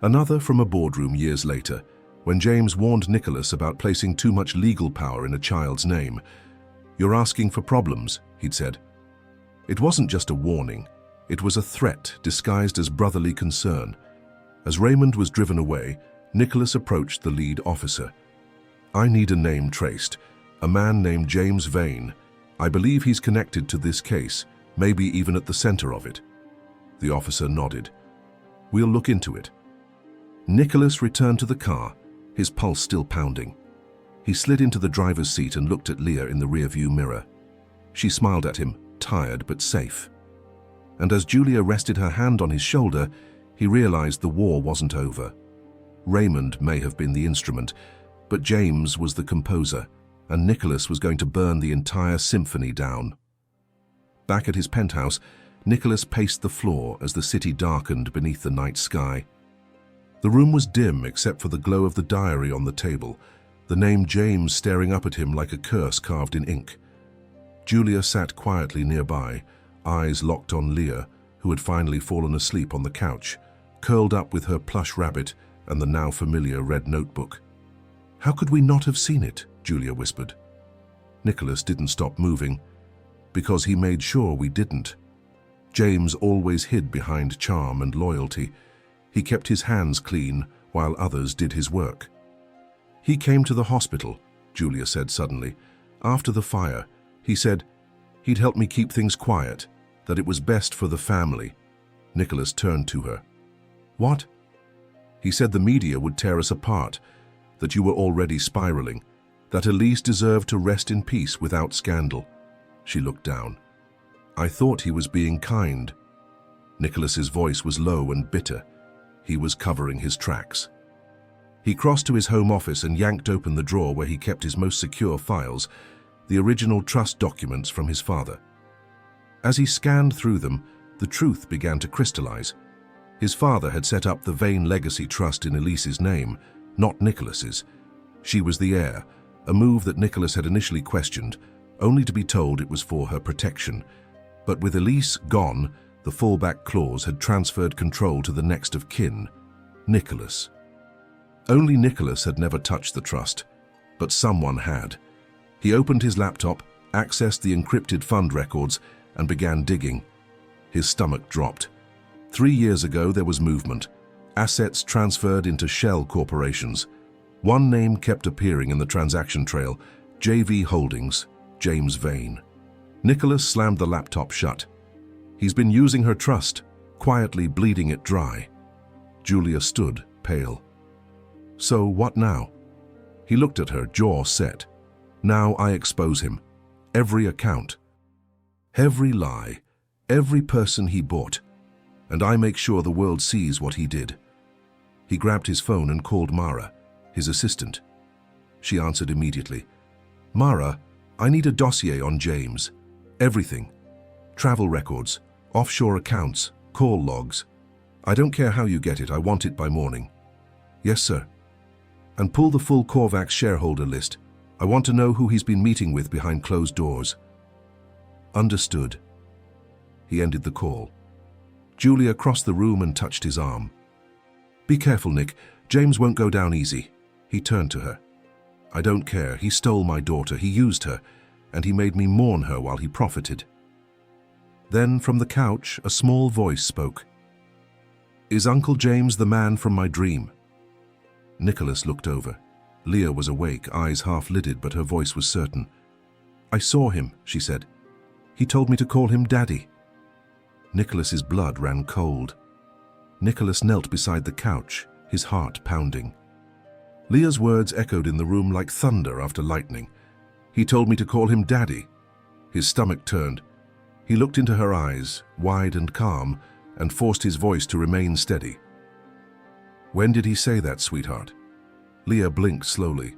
Another from a boardroom years later, when James warned Nicholas about placing too much legal power in a child's name. "You're asking for problems," he'd said. It wasn't just a warning. It was a threat disguised as brotherly concern. As Raymond was driven away, Nicholas approached the lead officer. "I need a name traced. A man named James Vane. I believe he's connected to this case, maybe even at the center of it." The officer nodded. "We'll look into it." Nicholas returned to the car, his pulse still pounding. He slid into the driver's seat and looked at Leah in the rearview mirror. She smiled at him, tired but safe. And as Julia rested her hand on his shoulder, he realized the war wasn't over. Raymond may have been the instrument, but James was the composer, and Nicholas was going to burn the entire symphony down. Back at his penthouse, Nicholas paced the floor as the city darkened beneath the night sky. The room was dim except for the glow of the diary on the table, the name James staring up at him like a curse carved in ink. Julia sat quietly nearby, eyes locked on Leah, who had finally fallen asleep on the couch, curled up with her plush rabbit and the now familiar red notebook. "How could we not have seen it?" Julia whispered. Nicholas didn't stop moving, because he made sure we didn't. James always hid behind charm and loyalty. He kept his hands clean while others did his work. "He came to the hospital," Julia said suddenly. "After the fire, he said he'd help me keep things quiet, that it was best for the family." Nicholas turned to her. "What?" "He said the media would tear us apart, that you were already spiraling, that Elise deserved to rest in peace without scandal." She looked down. "I thought he was being kind." Nicholas's voice was low and bitter. He was covering his tracks. He crossed to his home office and yanked open the drawer where he kept his most secure files, the original trust documents from his father. As he scanned through them, the truth began to crystallize. His father had set up the Vane Legacy Trust in Elise's name, not Nicholas's. She was the heir, a move that Nicholas had initially questioned, only to be told it was for her protection. But with Elise gone, the fallback clause had transferred control to the next of kin, Nicholas. Only Nicholas had never touched the trust, but someone had. He opened his laptop, accessed the encrypted fund records, and began digging. His stomach dropped. 3 years ago, there was movement. Assets transferred into shell corporations. One name kept appearing in the transaction trail: JV Holdings, James Vane. Nicholas slammed the laptop shut. He's been using her trust, quietly bleeding it dry. Julia stood, pale. So what now? He looked at her, jaw set. Now I expose him. Every account. Every lie. Every person he bought. And I make sure the world sees what he did. He grabbed his phone and called Mara, his assistant. She answered immediately. Mara, I need a dossier on James. Everything. Travel records, offshore accounts, call logs. I don't care how you get it, I want it by morning. Yes, sir. And pull the full Korvax shareholder list. I want to know who he's been meeting with behind closed doors. Understood. He ended the call. Julia crossed the room and touched his arm. Be careful, Nick. James won't go down easy. He turned to her. I don't care. He stole my daughter. He used her. And he made me mourn her while he profited. Then from the couch, a small voice spoke. Is Uncle James the man from my dream? Nicholas looked over. Leah was awake, eyes half-lidded, but her voice was certain. I saw him, she said. He told me to call him Daddy. Nicholas's blood ran cold. Nicholas knelt beside the couch, his heart pounding. Leah's words echoed in the room like thunder after lightning. He told me to call him Daddy. His stomach turned. He looked into her eyes, wide and calm, and forced his voice to remain steady. When did he say that, sweetheart? Leah blinked slowly.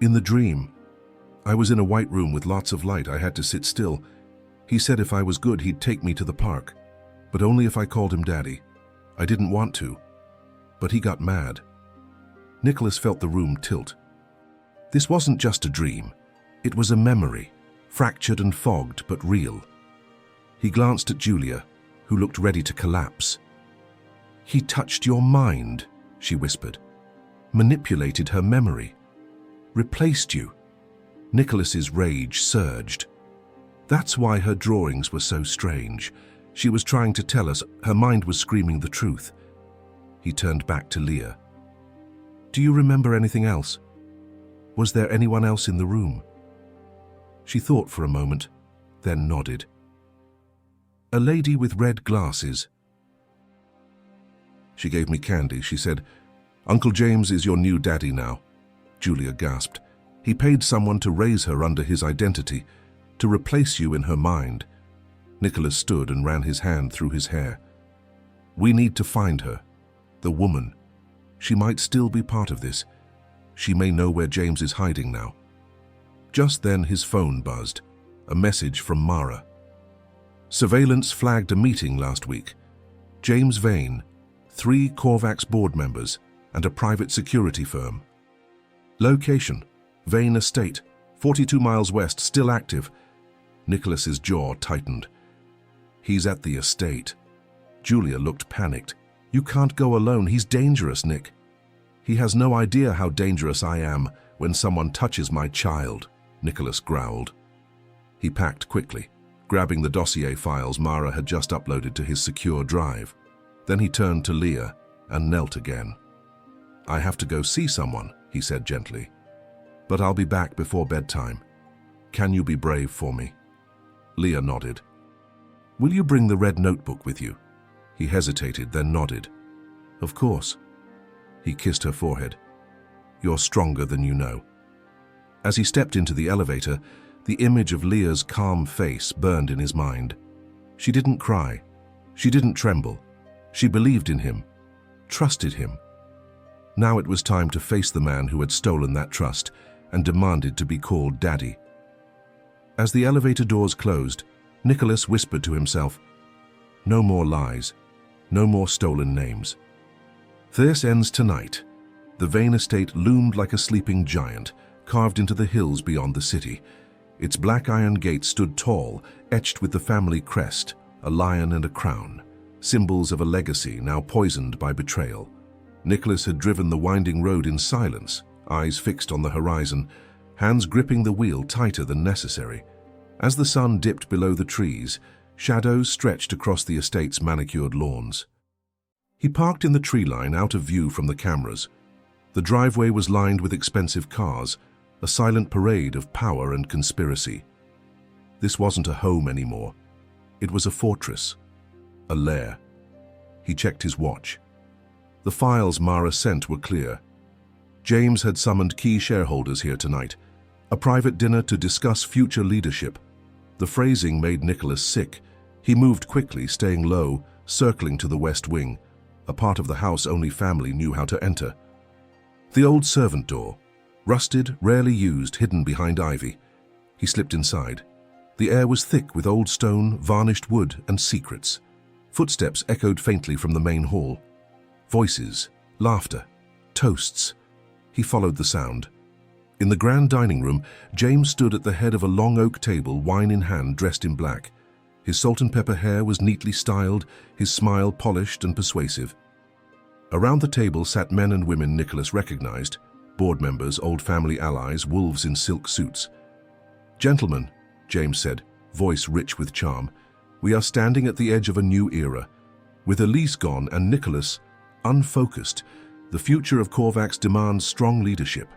In the dream. I was in a white room with lots of light. I had to sit still. He said if I was good, he'd take me to the park, but only if I called him Daddy. I didn't want to, but he got mad. Nicholas felt the room tilt. This wasn't just a dream. It was a memory, fractured and fogged, but real. He glanced at Julia, who looked ready to collapse. He touched your mind, she whispered. Manipulated her memory. Replaced you. Nicholas's rage surged. That's why her drawings were so strange. She was trying to tell us. Her mind was screaming the truth. He turned back to Leah. Do you remember anything else? Was there anyone else in the room? She thought for a moment, then nodded. A lady with red glasses. She gave me candy. She said, Uncle James is your new daddy now. Julia gasped. He paid someone to raise her under his identity, to replace you in her mind. Nicholas stood and ran his hand through his hair. We need to find her. The woman. She might still be part of this. She may know where James is hiding now. Just then his phone buzzed. A message from Mara. Surveillance flagged a meeting last week. James Vane, 3 Korvax board members, and a private security firm. Location, Vane Estate, 42 miles west, still active. Nicholas's jaw tightened. He's at the estate. Julia looked panicked. You can't go alone. He's dangerous, Nick. He has no idea how dangerous I am when someone touches my child, Nicholas growled. He packed quickly, grabbing the dossier files Mara had just uploaded to his secure drive. Then he turned to Leah and knelt again. I have to go see someone, he said gently. But I'll be back before bedtime. Can you be brave for me? Leah nodded. Will you bring the red notebook with you? He hesitated, then nodded. Of course. He kissed her forehead. You're stronger than you know. As he stepped into the elevator, the image of Leah's calm face burned in his mind. She didn't cry. She didn't tremble. She believed in him, trusted him. Now it was time to face the man who had stolen that trust and demanded to be called Daddy. As the elevator doors closed, Nicholas whispered to himself, no more lies, no more stolen names. This ends tonight. The Vane estate loomed like a sleeping giant, carved into the hills beyond the city. Its black iron gate stood tall, etched with the family crest, a lion and a crown, symbols of a legacy now poisoned by betrayal. Nicholas had driven the winding road in silence, eyes fixed on the horizon, hands gripping the wheel tighter than necessary. As the sun dipped below the trees, shadows stretched across the estate's manicured lawns. He parked in the tree line out of view from the cameras. The driveway was lined with expensive cars, a silent parade of power and conspiracy. This wasn't a home anymore. It was a fortress, a lair. He checked his watch. The files Mara sent were clear. James had summoned key shareholders here tonight, a private dinner to discuss future leadership. The phrasing made Nicholas sick. He moved quickly, staying low, circling to the west wing, a part of the house only family knew how to enter. The old servant door, rusted, rarely used, hidden behind ivy. He slipped inside. The air was thick with old stone, varnished wood, and secrets. Footsteps echoed faintly from the main hall. Voices, laughter, toasts. He followed the sound. In the grand dining room, James stood at the head of a long oak table, wine in hand, dressed in black. His salt and pepper hair was neatly styled, his smile polished and persuasive. Around the table sat men and women Nicholas recognized, board members, old family allies, wolves in silk suits. "Gentlemen," James said, voice rich with charm, "we are standing at the edge of a new era. With Elise gone and Nicholas unfocused, the future of Korvax demands strong leadership."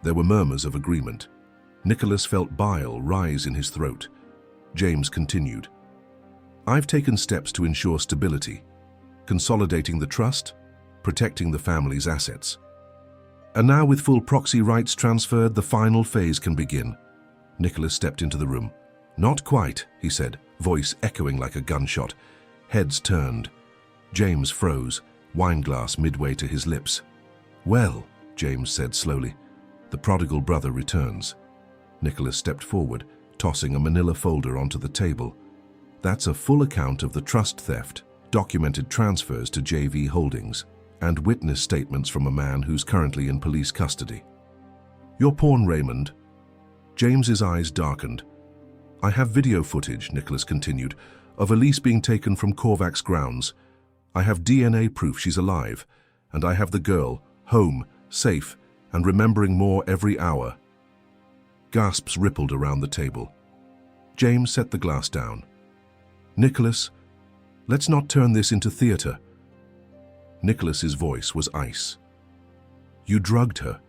There were murmurs of agreement. Nicholas felt bile rise in his throat. James continued, "I've taken steps to ensure stability, consolidating the trust, protecting the family's assets. And now, with full proxy rights transferred, the final phase can begin." Nicholas stepped into the room. "Not quite," he said, voice echoing like a gunshot. Heads turned. James froze, wineglass midway to his lips. "Well," James said slowly, "the prodigal brother returns." Nicholas stepped forward, tossing a manila folder onto the table. "That's a full account of the trust theft, documented transfers to JV Holdings, and witness statements from a man who's currently in police custody." "Your pawn, Raymond." James's eyes darkened. "I have video footage," Nicholas continued, "of Elise being taken from Korvax grounds. I have DNA proof she's alive, and I have the girl, home, safe, and remembering more every hour." Gasps rippled around the table. James set the glass down. "Nicholas, let's not turn this into theater." Nicholas's voice was ice. "You drugged her.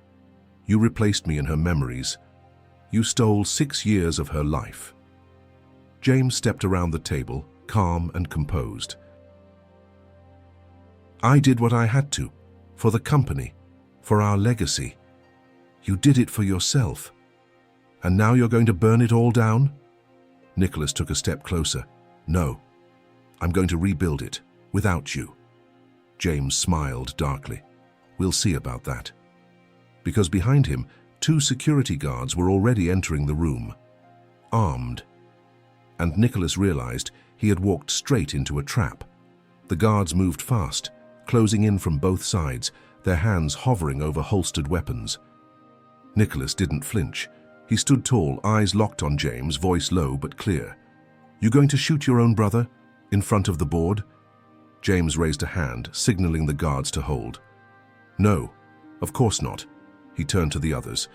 You replaced me in her memories. You stole 6 years of her life." James stepped around the table, calm and composed. "I did what I had to, for the company, for our legacy. You did it for yourself. And now you're going to burn it all down?" Nicholas took a step closer. "No, I'm going to rebuild it, without you." James smiled darkly. "We'll see about that." Because behind him, 2 security guards were already entering the room, armed. And Nicholas realized he had walked straight into a trap. The guards moved fast, closing in from both sides, their hands hovering over holstered weapons. Nicholas didn't flinch. He stood tall, eyes locked on James, voice low but clear. "You going to shoot your own brother? In front of the board?" James raised a hand, signaling the guards to hold. "No, of course not." He turned to the others.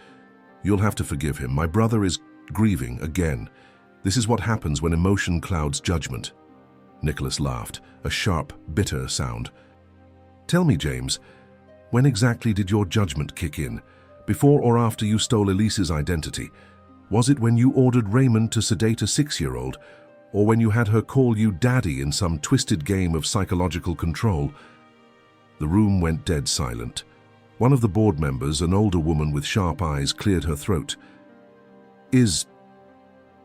"You'll have to forgive him. My brother is grieving again. This is what happens when emotion clouds judgment." Nicholas laughed, a sharp, bitter sound. "Tell me, James, when exactly did your judgment kick in? Before or after you stole Elise's identity? Was it when you ordered Raymond to sedate a 6-year-old? Or when you had her call you daddy in some twisted game of psychological control?" The room went dead silent. One of the board members, an older woman with sharp eyes, cleared her throat. Is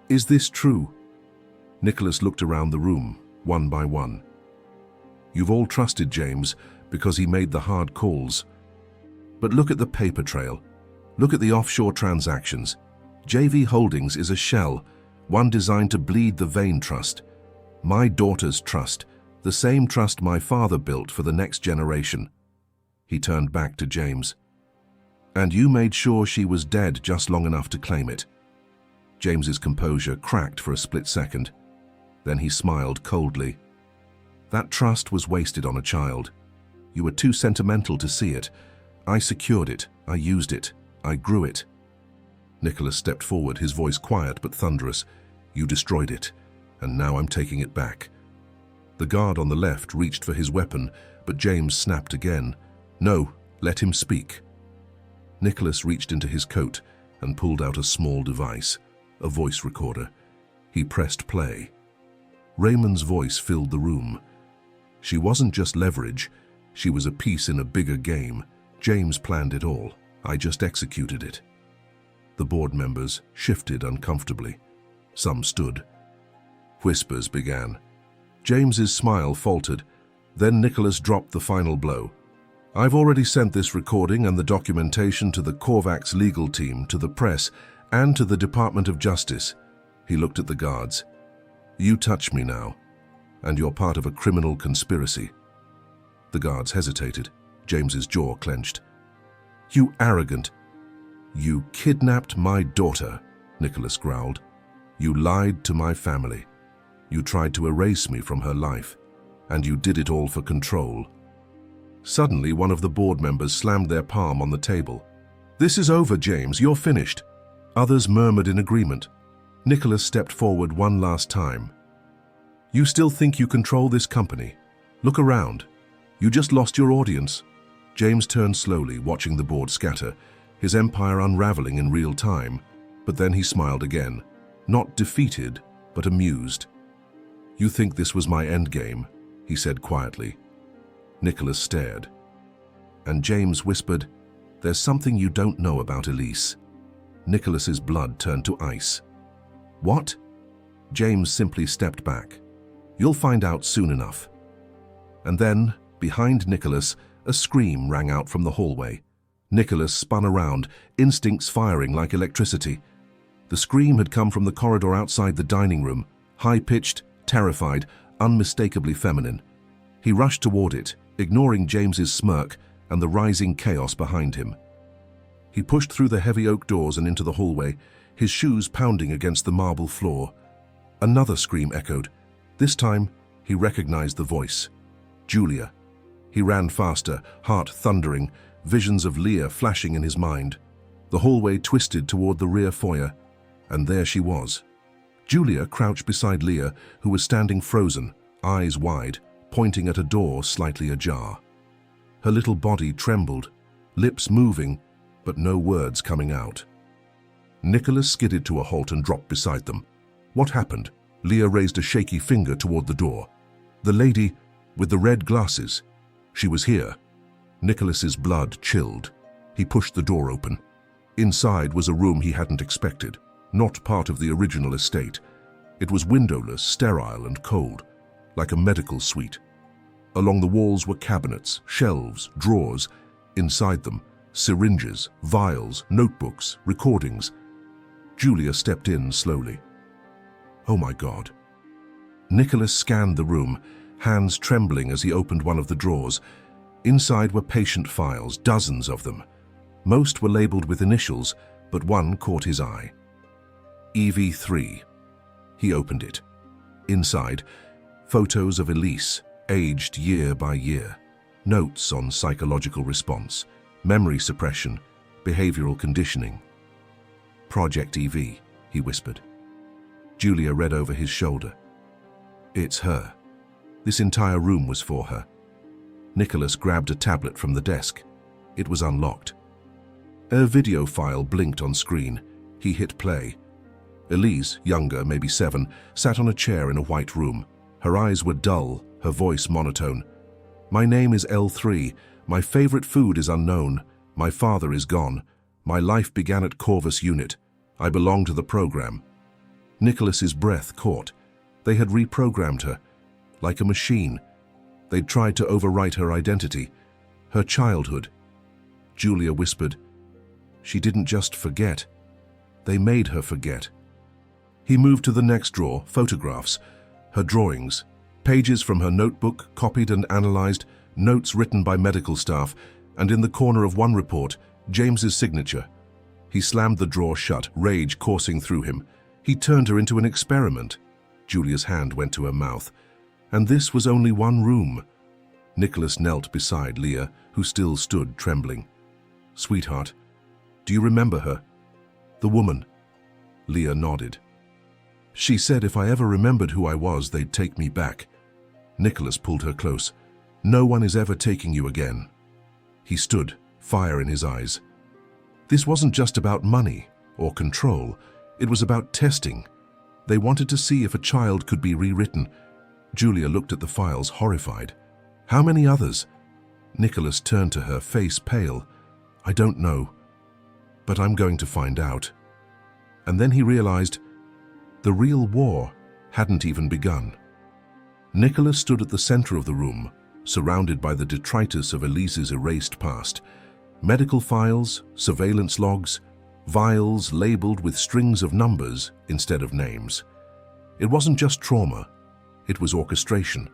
this true?" Nicholas looked around the room, one by one. "You've all trusted James because he made the hard calls. But look at the paper trail. Look at the offshore transactions. JV Holdings is a shell, one designed to bleed the Vane Trust. My daughter's trust, the same trust my father built for the next generation." He turned back to James. "And you made sure she was dead just long enough to claim it." James's composure cracked for a split second. Then he smiled coldly. "That trust was wasted on a child. You were too sentimental to see it. I secured it, I used it, I grew it." Nicholas stepped forward, his voice quiet but thunderous. "You destroyed it, and now I'm taking it back." The guard on the left reached for his weapon, but James snapped again. "No, let him speak." Nicholas reached into his coat and pulled out a small device, a voice recorder. He pressed play. Raymond's voice filled the room. She wasn't just leverage, she was a piece in a bigger game. James planned it all. I just executed it. The board members shifted uncomfortably. Some stood. Whispers began. James's smile faltered. Then Nicholas dropped the final blow. "I've already sent this recording and the documentation to the Korvax legal team, to the press, and to the Department of Justice." He looked at the guards. "You touch me now, and you're part of a criminal conspiracy." The guards hesitated. James's jaw clenched. "You arrogant! You kidnapped my daughter," Nicholas growled. "You lied to my family. You tried to erase me from her life, and you did it all for control." Suddenly, one of the board members slammed their palm on the table. "This is over, James. You're finished." Others murmured in agreement. Nicholas stepped forward one last time. "You still think you control this company? Look around. You just lost your audience." James turned slowly, watching the board scatter, his empire unraveling in real time. But then he smiled again, not defeated, but amused. "You think this was my endgame?" he said quietly. Nicholas stared. And James whispered, "There's something you don't know about Elise." Nicholas's blood turned to ice. "What?" James simply stepped back. "You'll find out soon enough." And then, behind Nicholas, a scream rang out from the hallway. Nicholas spun around, instincts firing like electricity. The scream had come from the corridor outside the dining room, high-pitched, terrified, unmistakably feminine. He rushed toward it, ignoring James's smirk and the rising chaos behind him. He pushed through the heavy oak doors and into the hallway, his shoes pounding against the marble floor. Another scream echoed. This time, he recognized the voice. Julia. He ran faster, heart thundering, visions of Leah flashing in his mind. The hallway twisted toward the rear foyer, and there she was. Julia crouched beside Leah, who was standing frozen, eyes wide, pointing at a door slightly ajar. Her little body trembled, lips moving, but no words coming out. Nicholas skidded to a halt and dropped beside them. "What happened?" Leah raised a shaky finger toward the door. "The lady with the red glasses. She was here." Nicholas's blood chilled. He pushed the door open. Inside was a room he hadn't expected, not part of the original estate. It was windowless, sterile, and cold, like a medical suite. Along the walls were cabinets, shelves, drawers. Inside them, syringes, vials, notebooks, recordings. Julia stepped in slowly. "Oh my God." Nicholas scanned the room, hands trembling as he opened one of the drawers. Inside were patient files, dozens of them. Most were labeled with initials, but one caught his eye. EV3. He opened it. Inside, photos of Elise, aged year by year. Notes on psychological response, memory suppression, behavioral conditioning. "Project EV," he whispered. Julia read over his shoulder. "It's her. This entire room was for her." Nicholas grabbed a tablet from the desk. It was unlocked. A video file blinked on screen. He hit play. Elise, younger, maybe 7, sat on a chair in a white room. Her eyes were dull, her voice monotone. "My name is L3. My favorite food is unknown. My father is gone. My life began at Corvus Unit. I belong to the program." Nicholas's breath caught. They had reprogrammed her, like a machine. They'd tried to overwrite her identity, her childhood. Julia whispered, "She didn't just forget. They made her forget." He moved to the next drawer, photographs, her drawings, pages from her notebook, copied and analyzed, notes written by medical staff, and in the corner of one report, James's signature. He slammed the drawer shut, rage coursing through him. He turned her into an experiment. Julia's hand went to her mouth. And this was only one room. Nicholas knelt beside Leah, who still stood trembling. "Sweetheart, do you remember her?" The woman. Leah nodded. She said if I ever remembered who I was, they'd take me back. Nicholas pulled her close. No one is ever taking you again. He stood, fire in his eyes. This wasn't just about money or control. It was about testing. They wanted to see if a child could be rewritten. Julia looked at the files, horrified. How many others? Nicholas turned to her, face pale. I don't know, but I'm going to find out. And then he realized the real war hadn't even begun. Nicholas stood at the center of the room, surrounded by the detritus of Elise's erased past. Medical files, surveillance logs, vials labeled with strings of numbers instead of names. It wasn't just trauma, it was orchestration.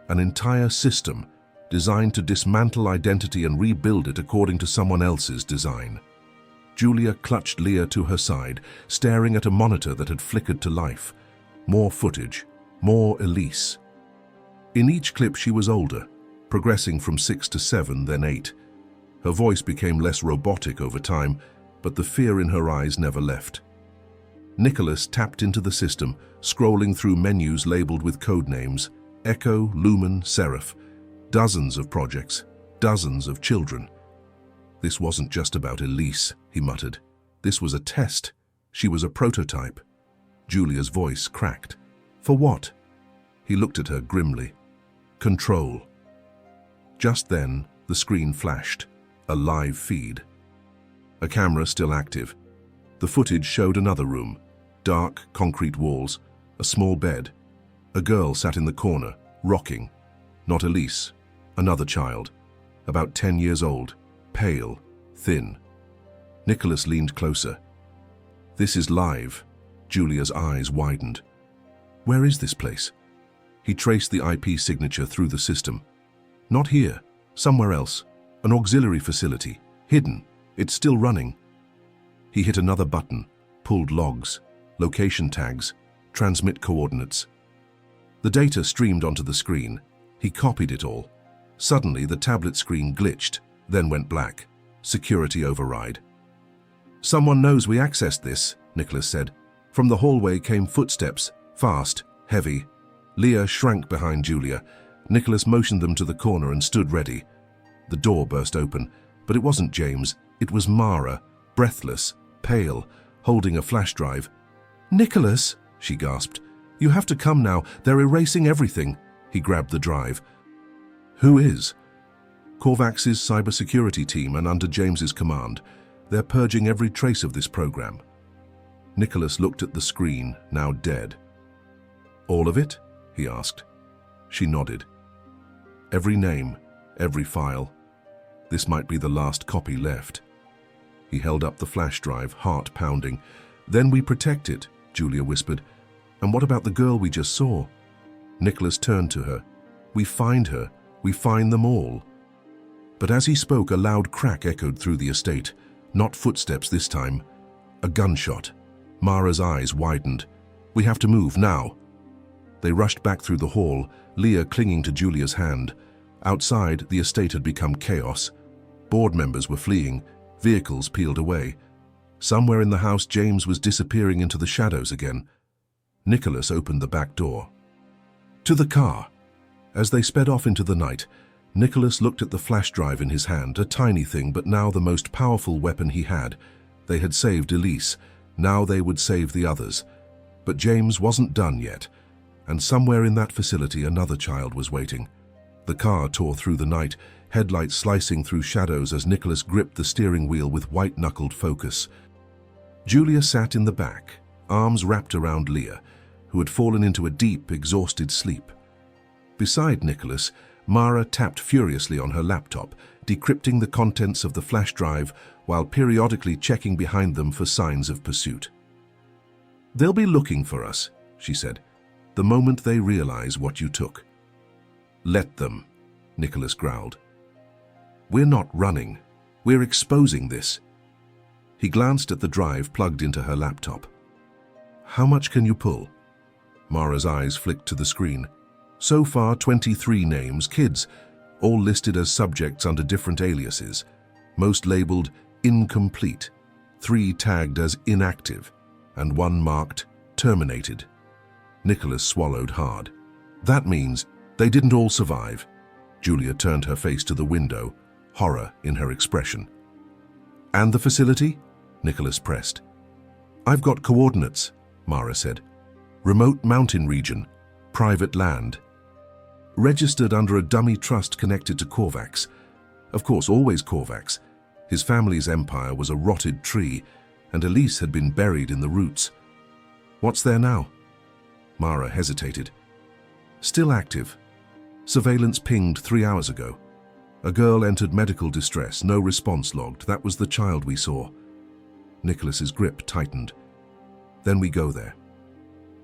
An entire system designed to dismantle identity and rebuild it according to someone else's design. Julia clutched Leah to her side, staring at a monitor that had flickered to life. More footage, more Elise. In each clip she was older, progressing from 6 to 7, then 8. Her voice became less robotic over time, but the fear in her eyes never left. Nicholas tapped into the system, scrolling through menus labeled with code names: Echo, Lumen, Seraph. Dozens of projects, dozens of children. This wasn't just about Elise, he muttered. This was a test. She was a prototype. Julia's voice cracked. For what? He looked at her grimly. Control. Just then, the screen flashed. A live feed. A camera still active. The footage showed another room. Dark, concrete walls, a small bed. A girl sat in the corner, rocking. Not Elise, another child, about 10 years old, pale, thin. Nicholas leaned closer. This is live. Julia's eyes widened. Where is this place? He traced the IP signature through the system. Not here, somewhere else. An auxiliary facility, hidden. It's still running. He hit another button, pulled logs, location tags, transmit coordinates. The data streamed onto the screen. He copied it all. Suddenly, the tablet screen glitched, then went black. Security override. Someone knows we accessed this, Nicholas said. From the hallway came footsteps, fast, heavy. Leah shrank behind Julia. Nicholas motioned them to the corner and stood ready. The door burst open, but it wasn't James. It was Mara, breathless, pale, holding a flash drive. Nicholas, she gasped. You have to come now. They're erasing everything. He grabbed the drive. Who is? Korvax's cybersecurity team, and under James's command. They're purging every trace of this program. Nicholas looked at the screen, now dead. All of it? He asked. She nodded. Every name, every file. This might be the last copy left. He held up the flash drive, heart pounding. Then we protect it, Julia whispered. And what about the girl we just saw? Nicholas turned to her. We find her. We find them all. But as he spoke, a loud crack echoed through the estate. Not footsteps this time. A gunshot. Mara's eyes widened. We have to move now. They rushed back through the hall, Leah clinging to Julia's hand. Outside, the estate had become chaos. Board members were fleeing. Vehicles peeled away. Somewhere in the house, James was disappearing into the shadows again. Nicholas opened the back door. To the car. As they sped off into the night, Nicholas looked at the flash drive in his hand, a tiny thing, but now the most powerful weapon he had. They had saved Elise. Now they would save the others. But James wasn't done yet, and somewhere in that facility another child was waiting. The car tore through the night, headlights slicing through shadows as Nicholas gripped the steering wheel with white-knuckled focus. Julia sat in the back, arms wrapped around Leah, who had fallen into a deep, exhausted sleep. Beside Nicholas, Mara tapped furiously on her laptop, decrypting the contents of the flash drive while periodically checking behind them for signs of pursuit. They'll be looking for us, she said, the moment they realize what you took. Let them, Nicholas growled. We're not running. We're exposing this. He glanced at the drive plugged into her laptop. How much can you pull? Mara's eyes flicked to the screen. So far, 23 names, kids, all listed as subjects under different aliases, most labeled incomplete. 3 tagged as inactive, and 1 marked terminated. Nicholas swallowed hard. That means they didn't all survive. Julia turned her face to the window, horror in her expression. And the facility? Nicholas pressed. I've got coordinates, Mara said. Remote mountain region, private land. Registered under a dummy trust connected to Korvax. Of course, always Korvax. His family's empire was a rotted tree, and Elise had been buried in the roots. What's there now? Mara hesitated. Still active. Surveillance pinged 3 hours ago. A girl entered medical distress, no response logged. That was the child we saw. Nicholas's grip tightened. Then we go there.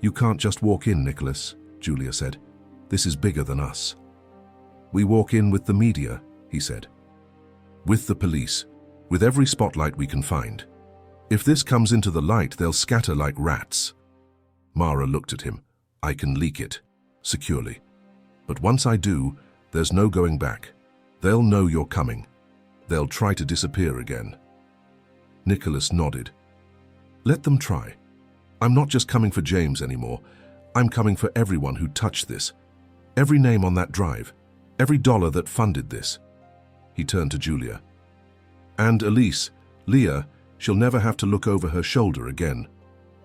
You can't just walk in, Nicholas, Julia said. This is bigger than us. We walk in with the media, he said. With the police, with every spotlight we can find. If this comes into the light, they'll scatter like rats. Mara looked at him. I can leak it, securely. But once I do, there's no going back. They'll know you're coming. They'll try to disappear again. Nicholas nodded. Let them try. I'm not just coming for James anymore. I'm coming for everyone who touched this. Every name on that drive. Every dollar that funded this. He turned to Julia. And Elise, Leah, she'll never have to look over her shoulder again.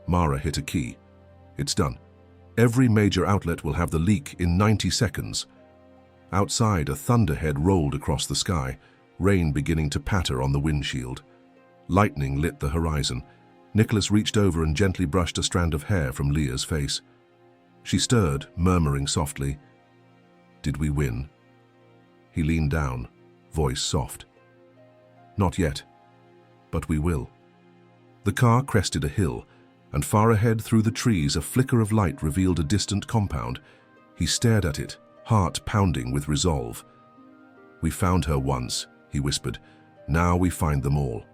Mara hit a key. It's done. Every major outlet will have the leak in 90 seconds. Outside, a thunderhead rolled across the sky, rain beginning to patter on the windshield. Lightning lit the horizon. Nicholas reached over and gently brushed a strand of hair from Leah's face. She stirred, murmuring softly, "Did we win?" He leaned down, voice soft. "Not yet, but we will." The car crested a hill, and far ahead through the trees a flicker of light revealed a distant compound. He stared at it, heart pounding with resolve. "We found her once," he whispered. "Now we find them all."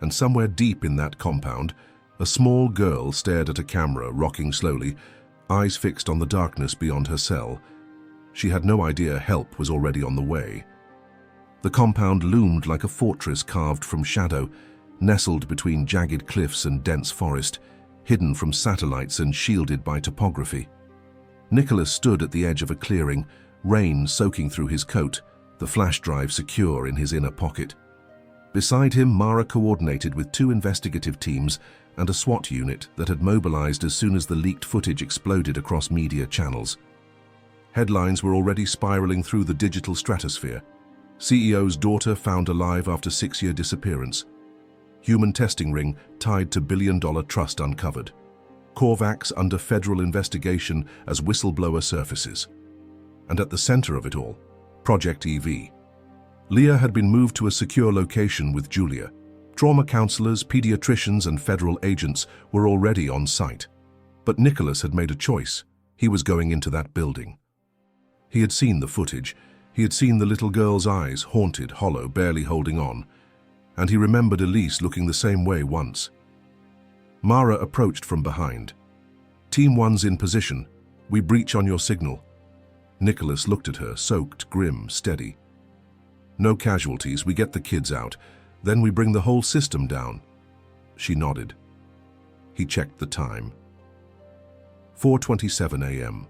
And somewhere deep in that compound, a small girl stared at a camera, rocking slowly, eyes fixed on the darkness beyond her cell. She had no idea help was already on the way. The compound loomed like a fortress carved from shadow, nestled between jagged cliffs and dense forest, hidden from satellites and shielded by topography. Nicholas stood at the edge of a clearing, rain soaking through his coat, the flash drive secure in his inner pocket. Beside him, Mara coordinated with 2 investigative teams and a SWAT unit that had mobilized as soon as the leaked footage exploded across media channels. Headlines were already spiraling through the digital stratosphere. CEO's daughter found alive after 6-year disappearance. Human testing ring tied to billion-dollar trust uncovered. Korvax under federal investigation as whistleblower surfaces. And at the center of it all, Project EV. Leah had been moved to a secure location with Julia. Trauma counselors, pediatricians, and federal agents were already on site. But Nicholas had made a choice. He was going into that building. He had seen the footage. He had seen the little girl's eyes, haunted, hollow, barely holding on. And he remembered Elise looking the same way once. Mara approached from behind. "Team 1's in position. We breach on your signal." Nicholas looked at her, soaked, grim, steady. "No casualties, we get the kids out. Then we bring the whole system down." She nodded. He checked the time. 4:27 a.m.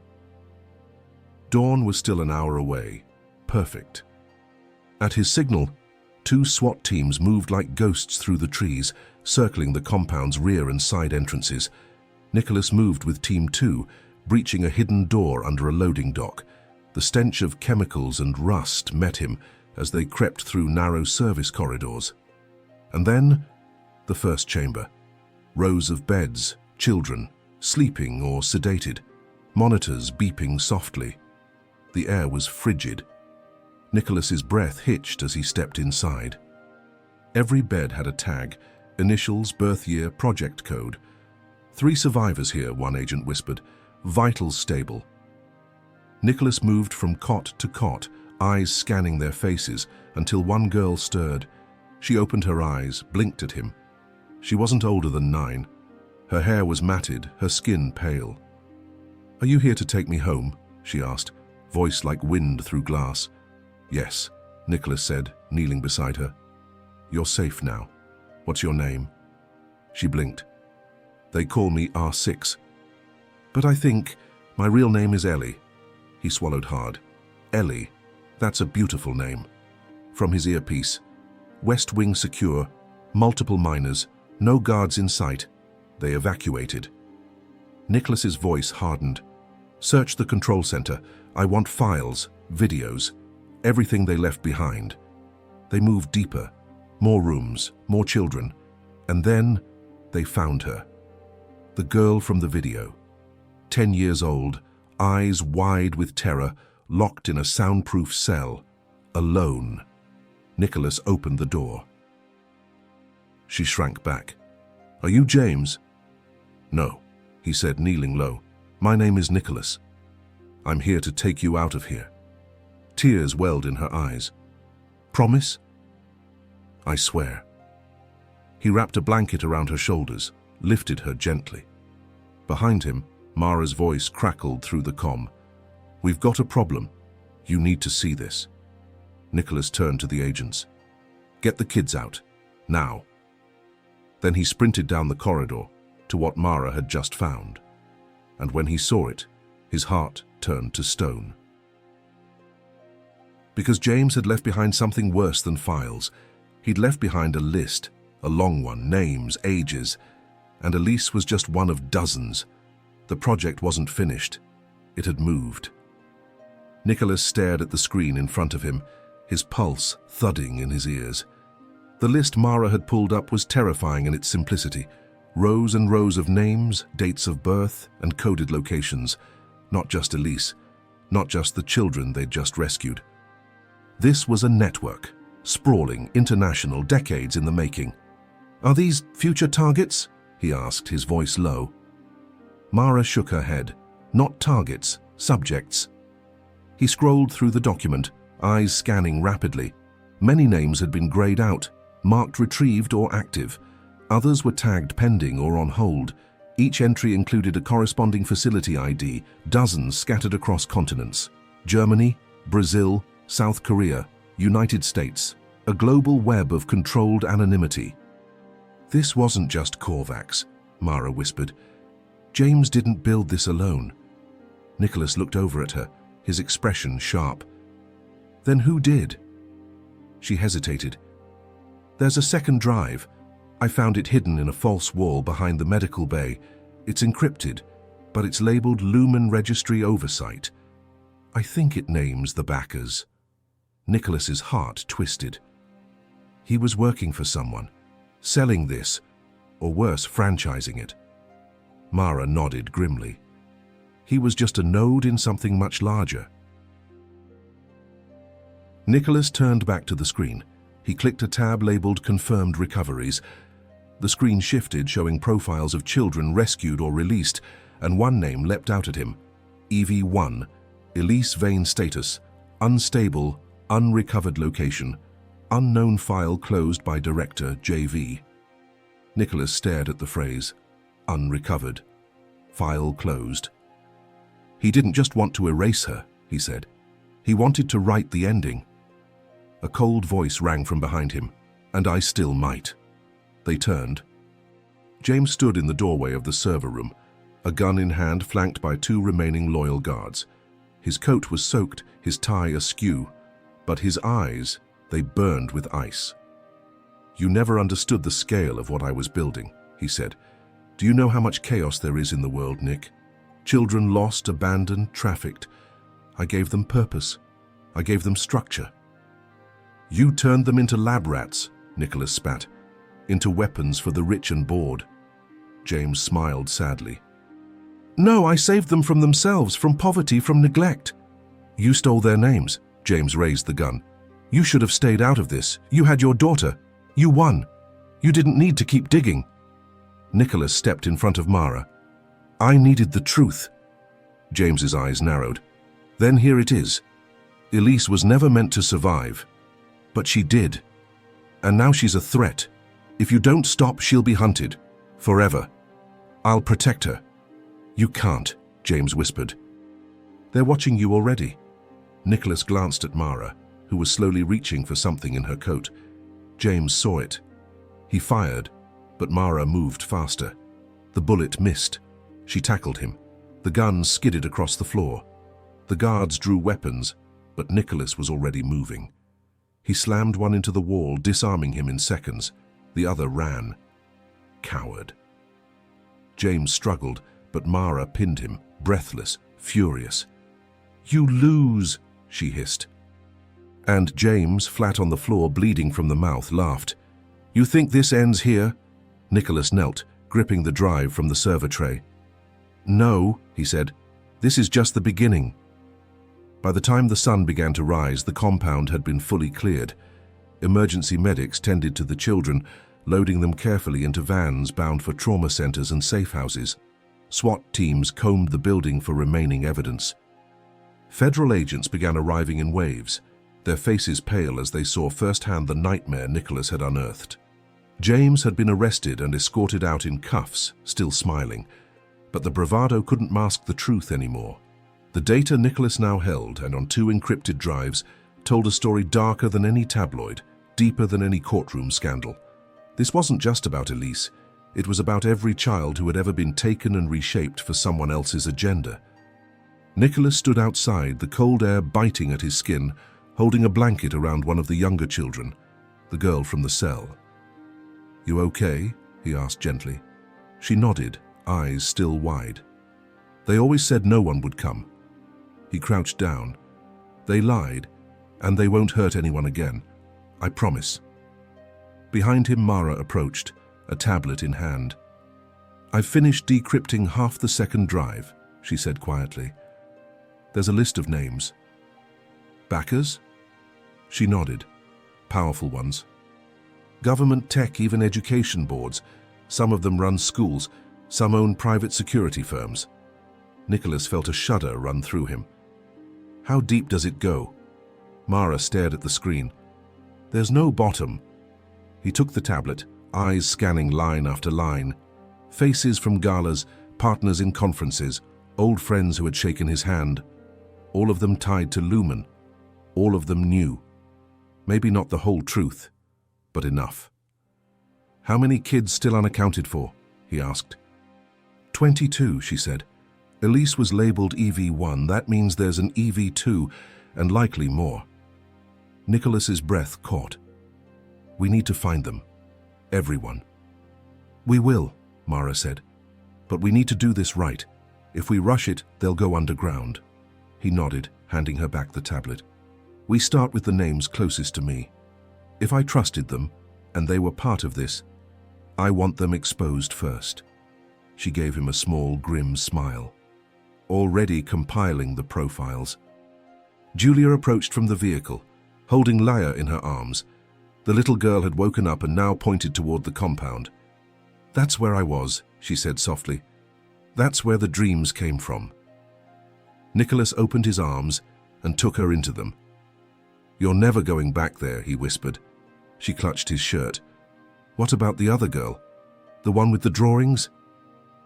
Dawn was still an hour away. Perfect. At his signal, 2 SWAT teams moved like ghosts through the trees, circling the compound's rear and side entrances. Nicholas moved with Team 2, breaching a hidden door under a loading dock. The stench of chemicals and rust met him as they crept through narrow service corridors. And then, the first chamber. Rows of beds, children, sleeping or sedated, monitors beeping softly. The air was frigid. Nicholas's breath hitched as he stepped inside. Every bed had a tag, initials, birth year, project code. 3 survivors here, one agent whispered. Vitals stable. Nicholas moved from cot to cot, eyes scanning their faces, until one girl stirred. She opened her eyes, blinked at him. She wasn't older than 9. Her hair was matted, her skin pale. "Are you here to take me home?" she asked, voice like wind through glass. "Yes," Nicholas said, kneeling beside her. "You're safe now. What's your name? She blinked. They call me R6. But I think my real name is Ellie. He swallowed hard. Ellie, that's a beautiful name. From his earpiece. West Wing secure, multiple miners, no guards in sight. They evacuated. Nicholas's voice hardened. Search the control center. I want files, videos, everything they left behind. They moved deeper. More rooms, more children. And then they found her. The girl from the video. 10 years old, eyes wide with terror, locked in a soundproof cell. Alone. Nicholas opened the door. She shrank back. Are you James? No, he said, kneeling low. My name is Nicholas. I'm here to take you out of here. Tears welled in her eyes. Promise? I swear. He wrapped a blanket around her shoulders, lifted her gently. Behind him, Mara's voice crackled through the comm. We've got a problem. You need to see this. Nicholas turned to the agents. Get the kids out. Now. Then he sprinted down the corridor to what Mara had just found. And when he saw it, his heart turned to stone. Because James had left behind something worse than files. He'd left behind a list, a long one, names, ages, and Elise was just one of dozens. The project wasn't finished. It had moved. Nicholas stared at the screen in front of him, his pulse thudding in his ears. The list Mara had pulled up was terrifying in its simplicity. Rows and rows of names, dates of birth, and coded locations. Not just Elise, not just the children they'd just rescued. This was a network, sprawling, international, decades in the making. Are these future targets? He asked, his voice low. Mara shook her head. Not targets, subjects. He scrolled through the document, eyes scanning rapidly. Many names had been grayed out, marked retrieved or active. Others were tagged pending or on hold. Each entry included a corresponding facility ID, dozens scattered across continents. Germany, Brazil, South Korea, United States. A global web of controlled anonymity. This wasn't just Korvax, Mara whispered. James didn't build this alone. Nicholas looked over at her, his expression sharp. Then who did? She hesitated. There's a second drive. I found it hidden in a false wall behind the medical bay. It's encrypted, but it's labeled Lumen Registry Oversight. I think it names the backers. Nicholas's heart twisted. He was working for someone, selling this, or worse, franchising it. Mara nodded grimly. He was just a node in something much larger. Nicholas turned back to the screen. He clicked a tab labeled Confirmed Recoveries. The screen shifted, showing profiles of children rescued or released, and one name leapt out at him. EV1, Elise Vane status, unstable, unrecovered location, unknown file closed by director JV. Nicholas stared at the phrase, unrecovered, file closed. He didn't just want to erase her, he said. He wanted to write the ending. A cold voice rang from behind him, and I still might. They turned. James stood in the doorway of the server room, a gun in hand, flanked by two remaining loyal guards. His coat was soaked, his tie askew, but his eyes, they burned with ice. You never understood the scale of what I was building, he said. Do you know how much chaos there is in the world, Nick? Children lost, abandoned, trafficked. I gave them purpose. I gave them structure. You turned them into lab rats, Nicholas spat, into weapons for the rich and bored. James smiled sadly. No, I saved them from themselves, from poverty, from neglect. You stole their names. James raised the gun. You should have stayed out of this. You had your daughter. You won. You didn't need to keep digging. Nicholas stepped in front of Mara. I needed the truth. James's eyes narrowed. Then here it is. Elise was never meant to survive. But she did. And now she's a threat. If you don't stop, she'll be hunted. Forever. I'll protect her. You can't, James whispered. They're watching you already. Nicholas glanced at Mara, who was slowly reaching for something in her coat. James saw it. He fired, but Mara moved faster. The bullet missed. She tackled him. The gun skidded across the floor. The guards drew weapons, but Nicholas was already moving. He slammed one into the wall, disarming him in seconds. The other ran. Coward. James struggled, but Mara pinned him, breathless, furious. "You lose," she hissed. And James, flat on the floor, bleeding from the mouth, laughed. "You think this ends here?" Nicholas knelt, gripping the drive from the server tray. "No," he said. "This is just the beginning." By the time the sun began to rise, the compound had been fully cleared. Emergency medics tended to the children, loading them carefully into vans bound for trauma centers and safe houses. SWAT teams combed the building for remaining evidence. Federal agents began arriving in waves, their faces pale as they saw firsthand the nightmare Nicholas had unearthed. James had been arrested and escorted out in cuffs, still smiling, but the bravado couldn't mask the truth anymore. The data Nicholas now held, and on 2 encrypted drives, told a story darker than any tabloid, deeper than any courtroom scandal. This wasn't just about Elise. It was about every child who had ever been taken and reshaped for someone else's agenda. Nicholas stood outside, the cold air biting at his skin, holding a blanket around one of the younger children, the girl from the cell. "You okay?" he asked gently. She nodded, eyes still wide. "They always said no one would come." He crouched down. "They lied, and they won't hurt anyone again. I promise." Behind him, Mara approached, a tablet in hand. "I've finished decrypting half the second drive," she said quietly. "There's a list of names." "Backers?" She nodded. "Powerful ones. Government, tech, even education boards. Some of them run schools, some own private security firms." Nicholas felt a shudder run through him. "How deep does it go?" Mara stared at the screen. "There's no bottom." He took the tablet, eyes scanning line after line. Faces from galas, partners in conferences, old friends who had shaken his hand. All of them tied to Lumen. All of them knew. Maybe not the whole truth, but enough. "How many kids still unaccounted for?" he asked. 22, she said. "Elise was labeled EV1. That means there's an EV2, and likely more." Nicholas's breath caught. "We need to find them. Everyone." "We will," Mara said. "But we need to do this right. If we rush it, they'll go underground." He nodded, handing her back the tablet. "We start with the names closest to me. If I trusted them, and they were part of this, I want them exposed first." She gave him a small, grim smile. "Already compiling the profiles." Julia approached from the vehicle, holding Leia in her arms. The little girl had woken up and now pointed toward the compound. "That's where I was," she said softly. "That's where the dreams came from." Nicholas opened his arms and took her into them. "You're never going back there," he whispered. She clutched his shirt. "What about the other girl? The one with the drawings?"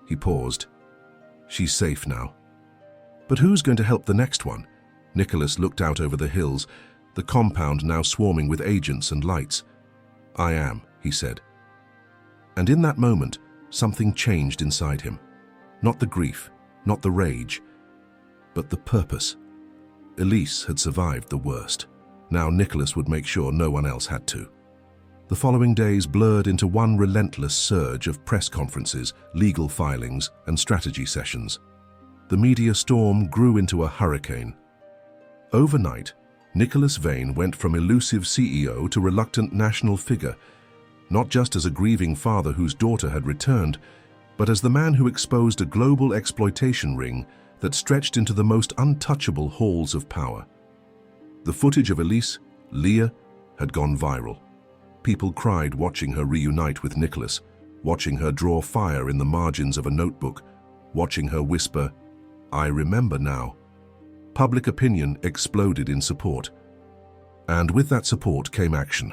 He paused. "She's safe now." "But who's going to help the next one?" Nicholas looked out over the hills, the compound now swarming with agents and lights. "I am," he said. And in that moment, something changed inside him. Not the grief, not the rage, but the purpose. Elise had survived the worst. Now Nicholas would make sure no one else had to. The following days blurred into one relentless surge of press conferences, legal filings, and strategy sessions. The media storm grew into a hurricane. Overnight, Nicholas Vane went from elusive CEO to reluctant national figure, not just as a grieving father whose daughter had returned, but as the man who exposed a global exploitation ring that stretched into the most untouchable halls of power. The footage of Elise, Leah, had gone viral. People cried watching her reunite with Nicholas, watching her draw fire in the margins of a notebook, watching her whisper, "I remember now." Public opinion exploded in support. And with that support came action.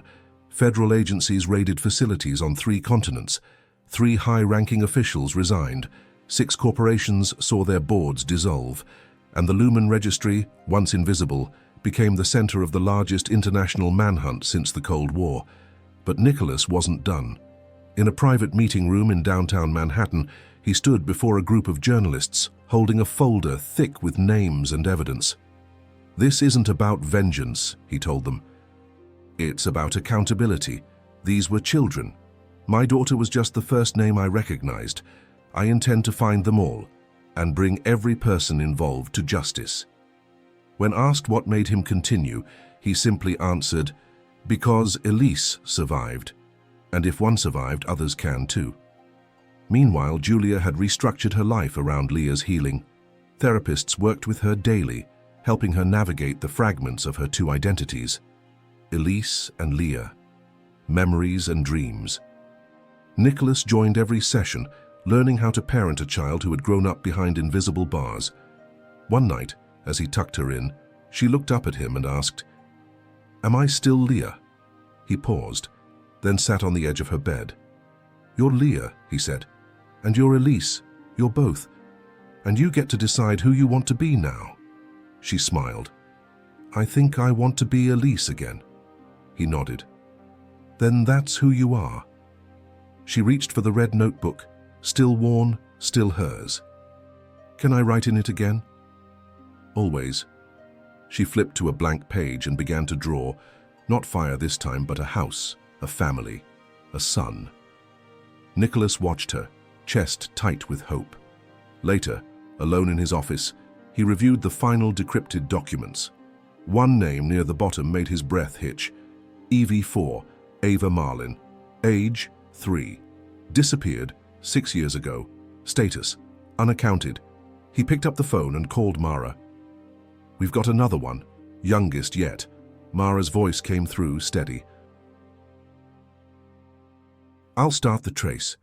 Federal agencies raided facilities on 3 continents. 3 high-ranking officials resigned. 6 corporations saw their boards dissolve. And the Lumen Registry, once invisible, became the center of the largest international manhunt since the Cold War. But Nicholas wasn't done. In a private meeting room in downtown Manhattan, he stood before a group of journalists, holding a folder thick with names and evidence. "This isn't about vengeance," he told them. "It's about accountability. These were children. My daughter was just the first name I recognized. I intend to find them all and bring every person involved to justice." When asked what made him continue, he simply answered, "Because Elise survived, and if one survived, others can too." Meanwhile, Julia had restructured her life around Leah's healing. Therapists worked with her daily, helping her navigate the fragments of her two identities, Elise and Leah, memories and dreams. Nicholas joined every session, learning how to parent a child who had grown up behind invisible bars. One night, as he tucked her in, she looked up at him and asked, "Am I still Leah?" He paused, then sat on the edge of her bed. "You're Leah," he said, "and you're Elise. You're both. And you get to decide who you want to be now." She smiled. "I think I want to be Elise again." He nodded. "Then that's who you are." She reached for the red notebook, still worn, still hers. "Can I write in it again?" "Always." She flipped to a blank page and began to draw, not fire this time, but a house, a family, a son. Nicholas watched her, chest tight with hope. Later, alone in his office, he reviewed the final decrypted documents. One name near the bottom made his breath hitch. EV4, Ava Marlin. Age, 3. Disappeared 6 years ago. Status, unaccounted. He picked up the phone and called Mara. "We've got another one, youngest yet." Mara's voice came through, steady. "I'll start the trace."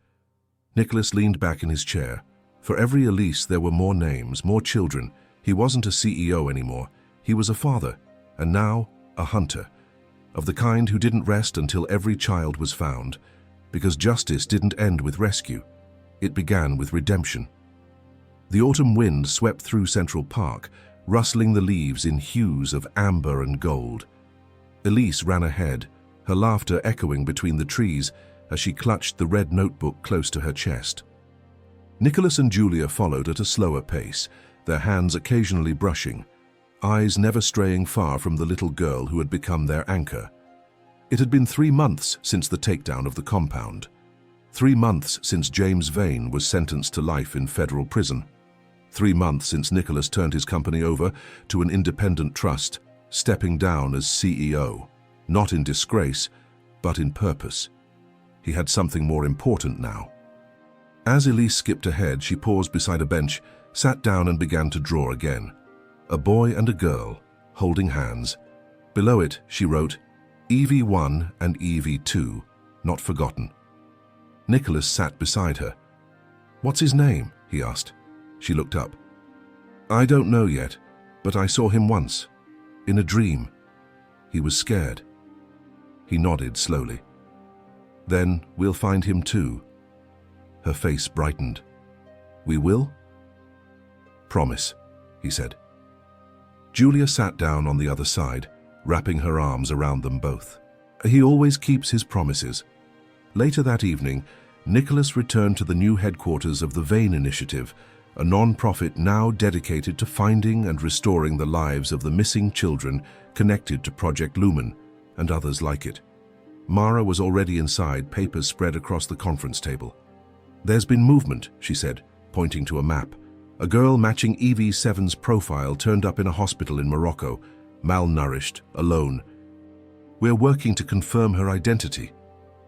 Nicholas leaned back in his chair. For every Elise, there were more names, more children. He wasn't a CEO anymore. He was a father, and now a hunter, of the kind who didn't rest until every child was found, because justice didn't end with rescue. It began with redemption. The autumn wind swept through Central Park, rustling the leaves in hues of amber and gold. Elise ran ahead, her laughter echoing between the trees as she clutched the red notebook close to her chest. Nicholas and Julia followed at a slower pace, their hands occasionally brushing, eyes never straying far from the little girl who had become their anchor. It had been 3 months since the takedown of the compound. 3 months since James Vane was sentenced to life in federal prison. 3 months since Nicholas turned his company over to an independent trust, stepping down as CEO, not in disgrace, but in purpose. He had something more important now. As Elise skipped ahead, she paused beside a bench, sat down and began to draw again. A boy and a girl, holding hands. Below it, she wrote, EV1 and EV2, not forgotten. Nicholas sat beside her. "What's his name?" he asked. She looked up. "I don't know yet, but I saw him once, in a dream. He was scared." He nodded slowly. "Then we'll find him too." Her face brightened. "We will?" "Promise," he said. Julia sat down on the other side, wrapping her arms around them both. He always keeps his promises. Later that evening, Nicholas returned to the new headquarters of the Vane Initiative, a non-profit now dedicated to finding and restoring the lives of the missing children connected to Project Lumen and others like it. Mara was already inside, papers spread across the conference table. "There's been movement," she said, pointing to a map. A girl matching EV7's profile turned up in a hospital in Morocco, malnourished, alone. "We're working to confirm her identity."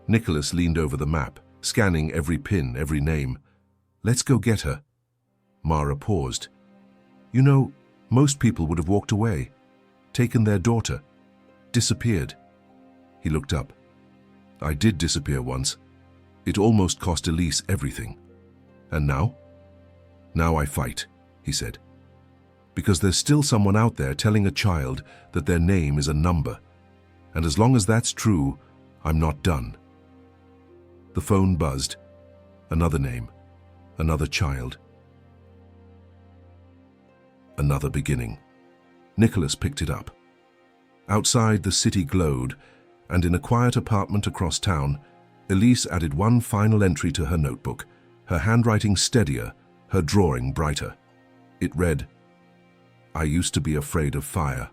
Nicholas leaned over the map, scanning every pin, every name. "Let's go get her." Mara paused. "You know, most people would have walked away, taken their daughter, disappeared." He looked up. "I did disappear once. It almost cost Elise everything. And now? Now I fight," he said. "Because there's still someone out there telling a child that their name is a number. And as long as that's true, I'm not done." The phone buzzed. Another name. Another child. Another beginning. Nicholas picked it up. Outside, the city glowed, and in a quiet apartment across town, Elise added one final entry to her notebook, her handwriting steadier, her drawing brighter. It read, "I used to be afraid of fire.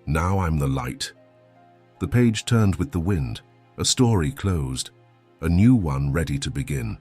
Now I'm the light." The page turned with the wind, a story closed, a new one ready to begin.